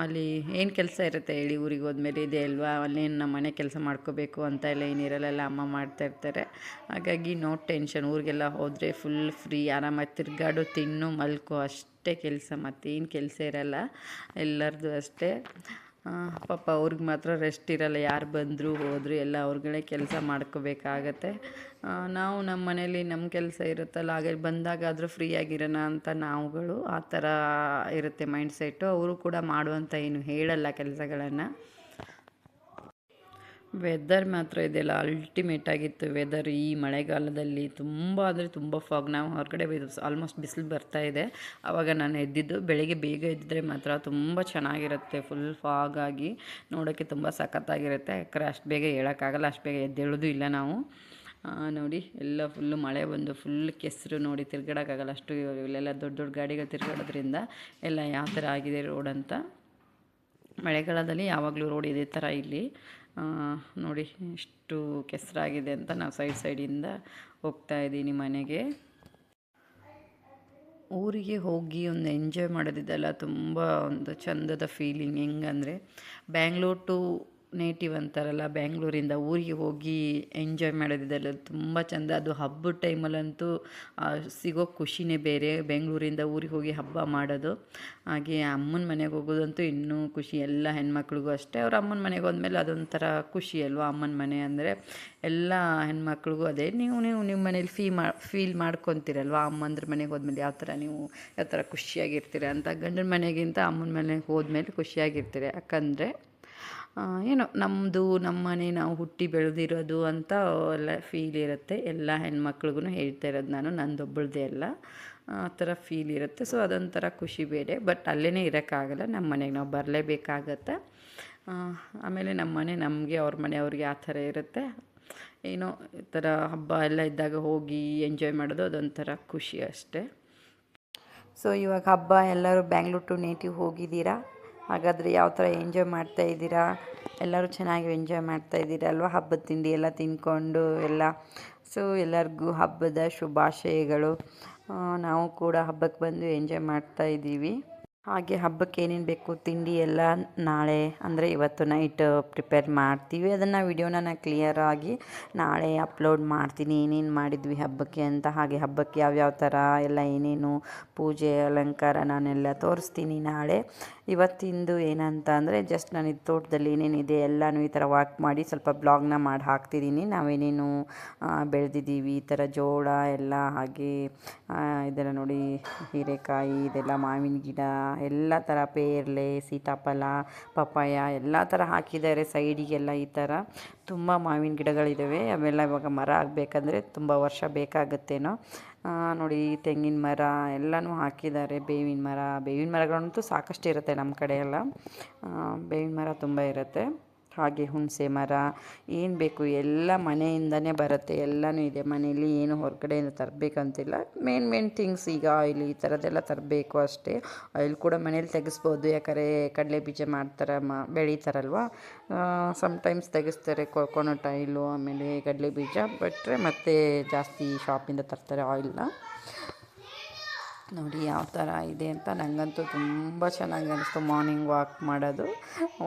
ಅಲ್ಲಿ ಏನು ಕೆಲಸ ಇರುತ್ತೆ ಹೇಳಿ, ಊರಿಗೆ ಹೋದ್ಮೇಲೆ ಇದೆ ಅಲ್ವಾ, ಅಲ್ಲೇನು ನಮ್ಮ ಮನೆ ಕೆಲಸ ಮಾಡ್ಕೋಬೇಕು ಅಂತ ಎಲ್ಲ ಏನಿರಲ್ಲ, ಎಲ್ಲ ಅಮ್ಮ ಮಾಡ್ತಾಯಿರ್ತಾರೆ. ಹಾಗಾಗಿ ನೋ ಟೆನ್ಷನ್. ಊರಿಗೆಲ್ಲ ಹೋದರೆ ಫುಲ್ ಫ್ರೀ, ಆರಾಮಾಗಿ ತಿರುಗಾಡು, ತಿನ್ನು, ಮಲ್ಕೋ ಅಷ್ಟೇ ಕೆಲಸ, ಮತ್ತೇನು ಕೆಲಸ ಇರಲ್ಲ ಎಲ್ಲರದು ಅಷ್ಟೇ. ಪಾಪ ಅವ್ರಿಗೆ ಮಾತ್ರ ರೆಸ್ಟ್ ಇರಲ್ಲ, ಯಾರು ಬಂದರು ಹೋದರು ಎಲ್ಲ ಅವ್ರುಗಳೇ ಕೆಲಸ ಮಾಡ್ಕೋಬೇಕಾಗತ್ತೆ. ನಾವು ನಮ್ಮ ಮನೇಲಿ ನಮ್ಮ ಕೆಲಸ ಇರುತ್ತಲ್ಲ, ಹಾಗೆ ಬಂದಾಗಾದರೂ ಫ್ರೀಯಾಗಿರೋಣ ಅಂತ ನಾವುಗಳು ಆ ಥರ ಇರುತ್ತೆ ಮೈಂಡ್ಸೆಟ್ಟು. ಅವರು ಕೂಡ ಮಾಡುವಂತ ಏನು ಹೇಳಲ್ಲ ಕೆಲಸಗಳನ್ನು. ವೆದರ್ ಮಾತ್ರ ಇದೆಲ್ಲ ಅಲ್ಟಿಮೇಟ್ ಆಗಿತ್ತು ವೆದರ್ ಈ ಮಳೆಗಾಲದಲ್ಲಿ. ತುಂಬ ಅಂದರೆ ತುಂಬ ಫಾಗ್. ನಾವು ಹೊರಗಡೆ ಆಲ್ಮೋಸ್ಟ್ ಬಿಸಿಲು ಬರ್ತಾ ಇದೆ ಆವಾಗ ನಾನು ಎದ್ದಿದ್ದು. ಬೆಳಿಗ್ಗೆ ಬೇಗ ಎದ್ದಿದ್ರೆ ಮಾತ್ರ ತುಂಬ ಚೆನ್ನಾಗಿರುತ್ತೆ, ಫುಲ್ ಫಾಗ್ ಆಗಿ ನೋಡೋಕ್ಕೆ ತುಂಬ ಸಖತ್ತಾಗಿರುತ್ತೆ. ಯಾಕಂದರೆ ಅಷ್ಟು ಬೇಗ ಹೇಳೋಕ್ಕಾಗಲ್ಲ, ಅಷ್ಟು ಬೇಗ ಎದ್ದೇಳೋದು ಇಲ್ಲ ನಾವು. ನೋಡಿ ಎಲ್ಲ ಫುಲ್ಲು ಮಳೆ ಬಂದು ಫುಲ್ ಕೆಸರು, ನೋಡಿ ತಿರ್ಗಾಡೋಕ್ಕಾಗಲ್ಲ ಅಷ್ಟು. ಇಲ್ಲೆಲ್ಲ ದೊಡ್ಡ ದೊಡ್ಡ ಗಾಡಿಗಳು ತಿರ್ಗಾಡೋದ್ರಿಂದ ಎಲ್ಲ ಯಾವ ಥರ ಆಗಿದೆ ರೋಡ್ ಅಂತ. ಮಳೆಗಾಲದಲ್ಲಿ ಯಾವಾಗಲೂ ರೋಡ್ ಇದೇ ಥರ ಇಲ್ಲಿ. ನೋಡಿ ಎಷ್ಟು ಕೆಸರಾಗಿದೆ ಅಂತ. ನಾವು ಸೈಡಿಂದ ಹೋಗ್ತಾ ಇದ್ದೀನಿ ಮನೆಗೆ. ಊರಿಗೆ ಹೋಗಿ ಒಂದು ಎಂಜಾಯ್ ಮಾಡೋದಿದೆಲ್ಲ ತುಂಬ ಒಂದು ಚಂದದ ಫೀಲಿಂಗ್. ಹೆಂಗಂದರೆ ಬ್ಯಾಂಗ್ಳೂರ್ ಟು ನೇಟಿವ್ ಅಂತಾರಲ್ಲ, ಬ್ಯಾಂಗ್ಳೂರಿಂದ ಊರಿಗೆ ಹೋಗಿ ಎಂಜಾಯ್ ಮಾಡೋದಿದೆಲ್ಲ ತುಂಬ ಚೆಂದ. ಅದು ಹಬ್ಬದ ಟೈಮಲ್ಲಂತೂ ಸಿಗೋ ಖುಷಿನೇ ಬೇರೆ. ಬೆಂಗಳೂರಿಂದ ಊರಿಗೆ ಹೋಗಿ ಹಬ್ಬ ಮಾಡೋದು, ಹಾಗೆ ಅಮ್ಮನ ಮನೆಗೆ ಹೋಗೋದಂತೂ ಇನ್ನೂ ಖುಷಿ. ಎಲ್ಲ ಹೆಣ್ಮಕ್ಳಿಗೂ ಅಷ್ಟೇ. ಅವ್ರ ಅಮ್ಮನ ಮನೆಗೆ ಹೋದ್ಮೇಲೆ ಅದೊಂಥರ ಖುಷಿ ಅಲ್ವಾ. ಅಮ್ಮನ ಮನೆ ಅಂದರೆ ಎಲ್ಲ ಹೆಣ್ಮಕ್ಳಿಗೂ ಅದೇ. ನೀವು ನಿಮ್ಮ ಮನೇಲಿ ಫೀಲ್ ಮಾಡ್ಕೊತೀರಲ್ವ, ಅಮ್ಮಂದ್ರ ಮನೆಗೆ ಹೋದ್ಮೇಲೆ ಯಾವ ಥರ ಖುಷಿಯಾಗಿರ್ತೀರ ಅಂತ. ಗಂಡನ ಮನೆಗಿಂತ ಅಮ್ಮನ ಮನೆಗೆ ಹೋದ್ಮೇಲೆ ಖುಷಿಯಾಗಿರ್ತೀರ. ಯಾಕಂದರೆ ಏನೋ ನಮ್ಮದು ನಮ್ಮ ಮನೆ, ನಾವು ಹುಟ್ಟಿ ಬೆಳೆದಿರೋದು ಅಂತ ಎಲ್ಲ ಫೀಲ್ ಇರುತ್ತೆ. ಎಲ್ಲ ಹೆಣ್ಮಕ್ಳಿಗೂ ಹೇಳ್ತಾ ಇರೋದು ನಾನು, ನಂದೊಬ್ಬಳದೇ ಎಲ್ಲ ಆ ಥರ ಫೀಲ್ ಇರುತ್ತೆ. ಸೊ ಅದೊಂಥರ ಖುಷಿ ಬೇರೆ. ಬಟ್ ಅಲ್ಲೇ ಇರೋಕ್ಕಾಗಲ್ಲ, ನಮ್ಮ ಮನೆಗೆ ನಾವು ಬರಲೇಬೇಕಾಗತ್ತೆ. ಆಮೇಲೆ ನಮ್ಮ ಮನೆ ನಮಗೆ, ಅವ್ರ ಮನೆ ಅವ್ರಿಗೆ ಆ ಥರ ಇರುತ್ತೆ. ಏನೋ ಈ ಥರ ಹಬ್ಬ ಎಲ್ಲ ಇದ್ದಾಗ ಹೋಗಿ ಎಂಜಾಯ್ ಮಾಡೋದು ಅದೊಂಥರ ಖುಷಿ ಅಷ್ಟೇ. ಸೊ ಇವಾಗ ಹಬ್ಬ ಎಲ್ಲರೂ ಬ್ಯಾಂಗ್ಳೂರ್ ಟು ನೇಟಿವ್ ಹೋಗಿದ್ದೀರಾ? ಹಾಗಾದರೆ ಯಾವ ಥರ ಎಂಜಾಯ್ ಮಾಡ್ತಾಯಿದ್ದೀರಾ? ಎಲ್ಲರೂ ಚೆನ್ನಾಗಿ ಎಂಜಾಯ್ ಮಾಡ್ತಾಯಿದ್ದೀರಾ ಅಲ್ವಾ? ಹಬ್ಬದ ತಿಂಡಿ ಎಲ್ಲ ತಿಂದ್ಕೊಂಡು ಎಲ್ಲ. ಸೊ ಎಲ್ಲರಿಗೂ ಹಬ್ಬದ ಶುಭಾಶಯಗಳು. ನಾವು ಕೂಡ ಹಬ್ಬಕ್ಕೆ ಬಂದು ಎಂಜಾಯ್ ಮಾಡ್ತಾಯಿದ್ದೀವಿ. ಹಾಗೆ ಹಬ್ಬಕ್ಕೆ ಏನೇನು ಬೇಕು ತಿಂಡಿ ಎಲ್ಲ ನಾಳೆ ಅಂದರೆ ಇವತ್ತು ನೈಟ್ ಪ್ರಿಪೇರ್ ಮಾಡ್ತೀವಿ. ಅದನ್ನು ವಿಡಿಯೋನ ನಾನು ಕ್ಲಿಯರಾಗಿ ನಾಳೆ ಅಪ್ಲೋಡ್ ಮಾಡ್ತೀನಿ, ಏನೇನು ಮಾಡಿದ್ವಿ ಹಬ್ಬಕ್ಕೆ ಅಂತ. ಹಾಗೆ ಹಬ್ಬಕ್ಕೆ ಯಾವ್ಯಾವ ಥರ ಎಲ್ಲ ಏನೇನು ಪೂಜೆ ಅಲಂಕಾರ ನಾನೆಲ್ಲ ತೋರಿಸ್ತೀನಿ ನಾಳೆ. ಇವತ್ತಿಂದು ಏನಂತ ಅಂದರೆ ಜಸ್ಟ್ ನಾನು ಇದು ತೋಟದಲ್ಲಿ ಏನೇನಿದೆ ಎಲ್ಲನೂ ಈ ಥರ ವಾಕ್ ಮಾಡಿ ಸ್ವಲ್ಪ ಬ್ಲಾಗ್ನ ಮಾಡಿ ಹಾಕ್ತಿದ್ದೀನಿ. ನಾವೇನೇನು ಬೆಳೆದಿದ್ದೀವಿ, ಈ ಥರ ಜೋಳ ಎಲ್ಲ, ಹಾಗೆ ಇದೆಲ್ಲ ನೋಡಿ ಹೀರೆಕಾಯಿ, ಇದೆಲ್ಲ ಮಾವಿನ ಗಿಡ, ಎಲ್ಲ ಥರ ಪೇರ್ಲೆ, ಸೀತಾಫಲ, ಪಪಾಯ ಎಲ್ಲ ಥರ ಹಾಕಿದ್ದಾರೆ ಸೈಡಿಗೆಲ್ಲ. ಈ ಥರ ತುಂಬ ಮಾವಿನ ಗಿಡಗಳಿದ್ದಾವೆ. ಅವೆಲ್ಲ ಇವಾಗ ಮರ ಆಗಬೇಕಂದ್ರೆ ತುಂಬ ವರ್ಷ ಬೇಕಾಗುತ್ತೇನೋ. ನೋಡಿ ತೆಂಗಿನ ಮರ ಎಲ್ಲನೂ ಹಾಕಿದ್ದಾರೆ. ಬೇವಿನ ಮರಗಳಂತೂ ಸಾಕಷ್ಟು ಇರುತ್ತೆ ನಮ್ಮ ಕಡೆ ಎಲ್ಲ. ಬೇವಿನ ಮರ ತುಂಬ ಇರುತ್ತೆ. ಹಾಗೆ ಹುಣಸೆ ಮರ, ಏನು ಬೇಕು ಎಲ್ಲ ಮನೆಯಿಂದನೇ ಬರುತ್ತೆ. ಎಲ್ಲನೂ ಇದೆ ಮನೆಯಲ್ಲಿ, ಏನು ಹೊರಗಡೆಯಿಂದ ತರಬೇಕಂತಿಲ್ಲ. ಮೇನ್ ಥಿಂಗ್ಸ್ ಈಗ ಆಯಿಲ್ ಈ ಥರದ್ದೆಲ್ಲ ತರಬೇಕು ಅಷ್ಟೇ. ಆಯಿಲ್ ಕೂಡ ಮನೇಲಿ ತೆಗೆಸ್ಬೋದು, ಯಾಕಂದರೆ ಕಡಲೆ ಬೀಜ ಮಾಡ್ತಾರೆ, ಬೆಳೀತಾರಲ್ವ. ಸಮ್ಟೈಮ್ಸ್ ತೆಗೆಸ್ತಾರೆ ಕೊಕೊನಟ್ ಆಯಿಲು, ಆಮೇಲೆ ಕಡಲೆ ಬೀಜ ಬಿಟ್ಟರೆ ಮತ್ತೆ ಜಾಸ್ತಿ ಶಾಪಿಂದ ತರ್ತಾರೆ ಆಯಿಲ್ನ. ನೋಡಿ ಯಾವ ಥರ ಇದೆ ಅಂತ. ನನಗಂತೂ ತುಂಬ ಚೆನ್ನಾಗಿ ಅನ್ನಿಸ್ತು ಮಾರ್ನಿಂಗ್ ವಾಕ್ ಮಾಡೋದು.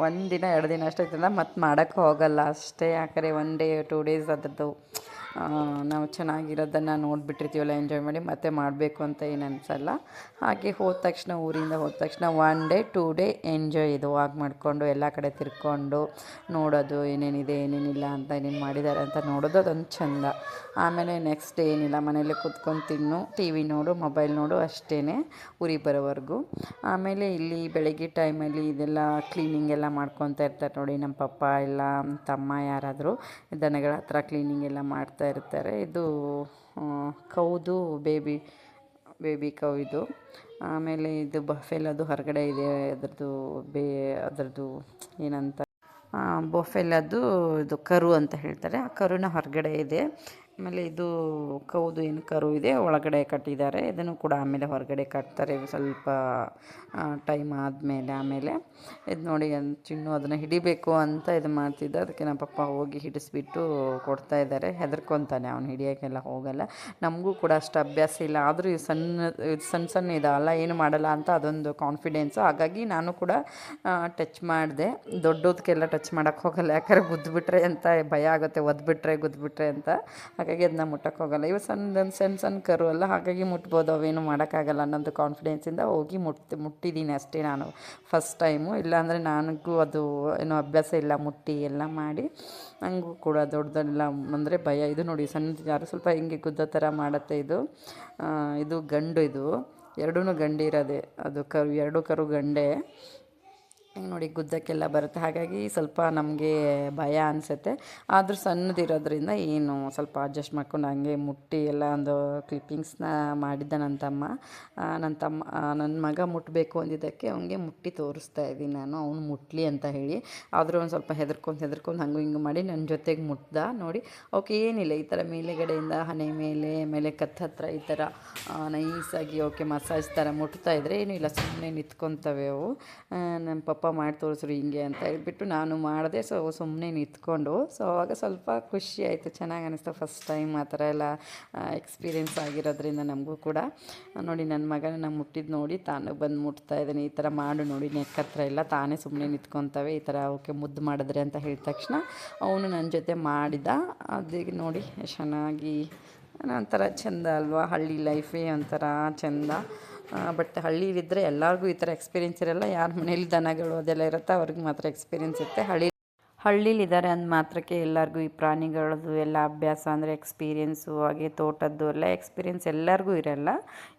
1 ದಿನ 2 ದಿನ ಅಷ್ಟೇ ಇತ್ತಲ್ಲ, ಮತ್ತು ಮಾಡೋಕ್ಕೆ ಹೋಗಲ್ಲ ಅಷ್ಟೇ. ಯಾಕಂದರೆ 1 ಡೇ 2 ಡೇಸ್ ಅದರದ್ದು ನಾವು ಚೆನ್ನಾಗಿರೋದನ್ನು ನೋಡಿಬಿಟ್ಟಿರ್ತೀವಲ್ಲ, ಎಂಜಾಯ್ ಮಾಡಿ ಮತ್ತೆ ಮಾಡಬೇಕು ಅಂತ ಏನು ಅನಿಸಲ್ಲ. ಹಾಗೆ ಊರಿಂದ ಹೋದ ತಕ್ಷಣ 1 ಡೇ 2 ಡೇ ಎಂಜಾಯ್ ಇದು ವಾಕ್ ಮಾಡಿಕೊಂಡು ಎಲ್ಲ ಕಡೆ ತಿರ್ಕೊಂಡು ನೋಡೋದು, ಏನೇನಿದೆ ಏನೇನಿಲ್ಲ ಅಂತ, ಏನೇನು ಮಾಡಿದ್ದಾರೆ ಅಂತ ನೋಡೋದು, ಅದೊಂದು ಚೆಂದ. ಆಮೇಲೆ ನೆಕ್ಸ್ಟ್ ಡೇ ಏನಿಲ್ಲ, ಮನೇಲಿ ಕೂತ್ಕೊಂಡು ತಿನ್ನು, ಟಿ ವಿ ನೋಡು, ಮೊಬೈಲ್ ನೋಡು ಅಷ್ಟೇ ಊರಿಗೆ ಬರೋವರೆಗೂ. ಆಮೇಲೆ ಇಲ್ಲಿ ಬೆಳಗ್ಗೆ ಟೈಮಲ್ಲಿ ಇದೆಲ್ಲ ಕ್ಲೀನಿಂಗ್ ಎಲ್ಲ ಮಾಡ್ಕೊತಾ ಇರ್ತಾರೆ ನೋಡಿ ನಮ್ಮ ಪಪ್ಪ ಎಲ್ಲ, ತಮ್ಮ ಯಾರಾದರೂ ದನಗಳ ಹತ್ರ ಕ್ಲೀನಿಂಗ್ ಎಲ್ಲ ಮಾಡ್ತಾ ಇರ್ತಾರೆ. ಇದು ಕೌದು ಬೇಬಿ ಕೌ ಇದು. ಆಮೇಲೆ ಇದು ಬಫೆಲ್ ಅದು ಹೊರಗಡೆ ಇದೆ, ಅದರದ್ದು ಏನಂತ ಬೊಫೆಲ್, ಅದು ಇದು ಕರು ಅಂತ ಹೇಳ್ತಾರೆ. ಆ ಕರುನ ಹೊರಗಡೆ ಇದೆ. ಆಮೇಲೆ ಇದು ಕೌದು ಏನು ಕರು ಇದೆ ಒಳಗಡೆ ಕಟ್ಟಿದ್ದಾರೆ. ಇದನ್ನು ಕೂಡ ಆಮೇಲೆ ಹೊರಗಡೆ ಕಟ್ತಾರೆ ಸ್ವಲ್ಪ ಟೈಮ್ ಆದಮೇಲೆ. ಆಮೇಲೆ ಇದು ನೋಡಿ ಚಿನ್ನು ಅದನ್ನು ಹಿಡಿಬೇಕು ಅಂತ ಇದು ಮಾಡ್ತಿದ್ದ. ಅದಕ್ಕೆ ನಮ್ಮ ಪಪ್ಪ ಹೋಗಿ ಹಿಡಿಸ್ಬಿಟ್ಟು ಕೊಡ್ತಾ ಇದ್ದಾರೆ. ಹೆದರ್ಕೊತಾನೆ ಅವನು, ಹಿಡಿಯೋಕ್ಕೆಲ್ಲ ಹೋಗಲ್ಲ. ನಮಗೂ ಕೂಡ ಅಷ್ಟು ಅಭ್ಯಾಸ ಇಲ್ಲ, ಆದರೂ ಸಣ್ಣ ಇದಲ್ಲ, ಏನು ಮಾಡಲ್ಲ ಅಂತ ಅದೊಂದು ಕಾನ್ಫಿಡೆನ್ಸು. ಹಾಗಾಗಿ ನಾನು ಕೂಡ ಟಚ್ ಮಾಡಿದೆ. ದೊಡ್ಡದಕ್ಕೆಲ್ಲ ಟಚ್ ಮಾಡೋಕ್ಕೆ ಹೋಗಲ್ಲ, ಯಾಕಂದರೆ ಗುದ್ದುಬಿಟ್ರೆ ಅಂತ ಭಯ ಆಗುತ್ತೆ, ಗುದ್ದುಬಿಟ್ರೆ ಅಂತ. ಹಾಗಾಗಿ ಹಾಗಾಗಿ ಅದನ್ನ ಮುಟ್ಟೋಕ್ಕೋಗಲ್ಲ. ಇವು ಸಣ್ಣ ಸಣ್ಣ ಕರು ಅಲ್ಲ, ಹಾಗಾಗಿ ಮುಟ್ಬೋದು, ಅವೇನು ಮಾಡೋಕ್ಕಾಗಲ್ಲ ಅನ್ನೋದು ಕಾನ್ಫಿಡೆನ್ಸಿಂದ ಹೋಗಿ ಮುಟ್ಟಿದ್ದೀನಿ ಅಷ್ಟೇ ನಾನು ಫಸ್ಟ್ ಟೈಮು. ಇಲ್ಲಾಂದರೆ ನನಗೂ ಅದು ಏನೋ ಅಭ್ಯಾಸ ಇಲ್ಲ ಮುಟ್ಟಿ ಎಲ್ಲ ಮಾಡಿ. ನನಗೂ ಕೂಡ ದೊಡ್ಡದೆಲ್ಲ ಅಂದರೆ ಭಯ. ಇದು ನೋಡಿ ಸಣ್ಣ ಯಾರು ಸ್ವಲ್ಪ ಹಿಂಗೆ ಗುದ್ದ ಥರ ಮಾಡುತ್ತೆ ಇದು ಗಂಡು. ಇದು ಎರಡೂ ಗಂಡಿರೋದೆ, ಅದು ಕರು, ಎರಡು ಕರು ಗಂಡೆ. ಹಿಂಗೆ ನೋಡಿ ಗುದ್ದಕ್ಕೆಲ್ಲ ಬರುತ್ತೆ, ಹಾಗಾಗಿ ಸ್ವಲ್ಪ ನಮಗೆ ಭಯ ಅನಿಸುತ್ತೆ. ಆದರೂ ಸಣ್ಣದಿರೋದ್ರಿಂದ ಏನು ಸ್ವಲ್ಪ ಅಡ್ಜಸ್ಟ್ ಮಾಡ್ಕೊಂಡು ಹಂಗೆ ಮುಟ್ಟಿ ಎಲ್ಲ ಒಂದು ಕ್ಲಿಪ್ಪಿಂಗ್ಸ್ನ ಮಾಡಿದ್ದ ನನ್ನ ಮಗ ಮುಟ್ಟಬೇಕು ಅಂದಿದ್ದಕ್ಕೆ ಅವನಿಗೆ ಮುಟ್ಟಿ ತೋರಿಸ್ತಾ ಇದ್ದೀನಿ ನಾನು, ಅವನು ಮುಟ್ಟಲಿ ಅಂತ ಹೇಳಿ. ಆದರೂ ಒಂದು ಸ್ವಲ್ಪ ಹೆದರ್ಕೊಂಡು ಹಂಗೆ ಹಿಂಗೆ ಮಾಡಿ ನನ್ನ ಜೊತೆಗೆ ಮುಟ್ದ. ನೋಡಿ ಅವಕ್ಕೆ ಏನಿಲ್ಲ, ಈ ಥರ ಮೇಲೆಗಡೆಯಿಂದ ಹಣೆ ಮೇಲೆ ಹತ್ರ ಈ ಥರ ನೈಸಾಗಿ ಅವಕ್ಕೆ ಮಸಾಜ್ ಥರ ಮುಟ್ತಾ ಇದ್ದರೆ ಏನೂ ಇಲ್ಲ, ಸುಮ್ಮನೆ ನಿಂತ್ಕೊತವೆ ಅವು. ನಮ್ಮ ಪಪ್ಪ ಮಾಡಿ ತೋರಿಸ್ರು ಹಿಂಗೆ ಅಂತ ಹೇಳ್ಬಿಟ್ಟು ನಾನು ಮಾಡಿದೆ. ಸೊ ಸುಮ್ಮನೆ ನಿಂತ್ಕೊಂಡು, ಸೊ ಅವಾಗ ಸ್ವಲ್ಪ ಖುಷಿ ಆಯಿತು, ಚೆನ್ನಾಗಿ ಅನ್ನಿಸ್ತು. ಫಸ್ಟ್ ಟೈಮ್ ಆ ಥರ ಎಲ್ಲ ಎಕ್ಸ್ಪೀರಿಯೆನ್ಸ್ ಆಗಿರೋದ್ರಿಂದ ನಮಗೂ ಕೂಡ. ನೋಡಿ ನನ್ನ ಮಗನ ನಾನು ಮುಟ್ಟಿದ್ದು ನೋಡಿ ತಾನು ಬಂದು ಮುಟ್ತಾ ಇದ್ದಾನೆ. ಈ ಥರ ಮಾಡು ನೋಡಿ, ನೆಕ್ ಹತ್ರ ಎಲ್ಲ ತಾನೇ ಸುಮ್ಮನೆ ನಿಂತ್ಕೊತವೆ, ಈ ಥರ ಅವಕ್ಕೆ ಮುದ್ದು ಮಾಡಿದ್ರೆ ಅಂತ ಹೇಳಿದ ತಕ್ಷಣ ಅವನು ನನ್ನ ಜೊತೆ ಮಾಡಿದ. ಅದಕ್ಕೆ ನೋಡಿ ಚೆನ್ನಾಗಿ ಒಂಥರ ಚೆಂದ ಅಲ್ವಾ, ಹಳ್ಳಿ ಲೈಫೇ ಒಂಥರ ಚೆಂದ. ಬಟ್ ಹಳ್ಳಿಲಿದ್ದರೆ ಎಲ್ಲರಿಗೂ ಈ ಥರ ಎಕ್ಸ್ಪೀರಿಯೆನ್ಸ್ ಇರೋಲ್ಲ. ಯಾರ ಮನೇಲಿ ದನಗಳು ಅದೆಲ್ಲ ಇರುತ್ತೆ ಅವ್ರಿಗೆ ಮಾತ್ರ ಎಕ್ಸ್ಪೀರಿಯೆನ್ಸ್ ಇರುತ್ತೆ. ಹಳ್ಳಿಲಿದ್ದಾರೆ ಅಂದ ಮಾತ್ರಕ್ಕೆ ಎಲ್ಲರಿಗೂ ಈ ಪ್ರಾಣಿಗಳದ್ದು ಎಲ್ಲ ಅಭ್ಯಾಸ ಅಂದರೆ ಎಕ್ಸ್ಪೀರಿಯೆನ್ಸು, ಹಾಗೆ ತೋಟದ್ದು ಎಲ್ಲ ಎಕ್ಸ್ಪೀರಿಯೆನ್ಸ್ ಎಲ್ಲರಿಗೂ ಇರೋಲ್ಲ.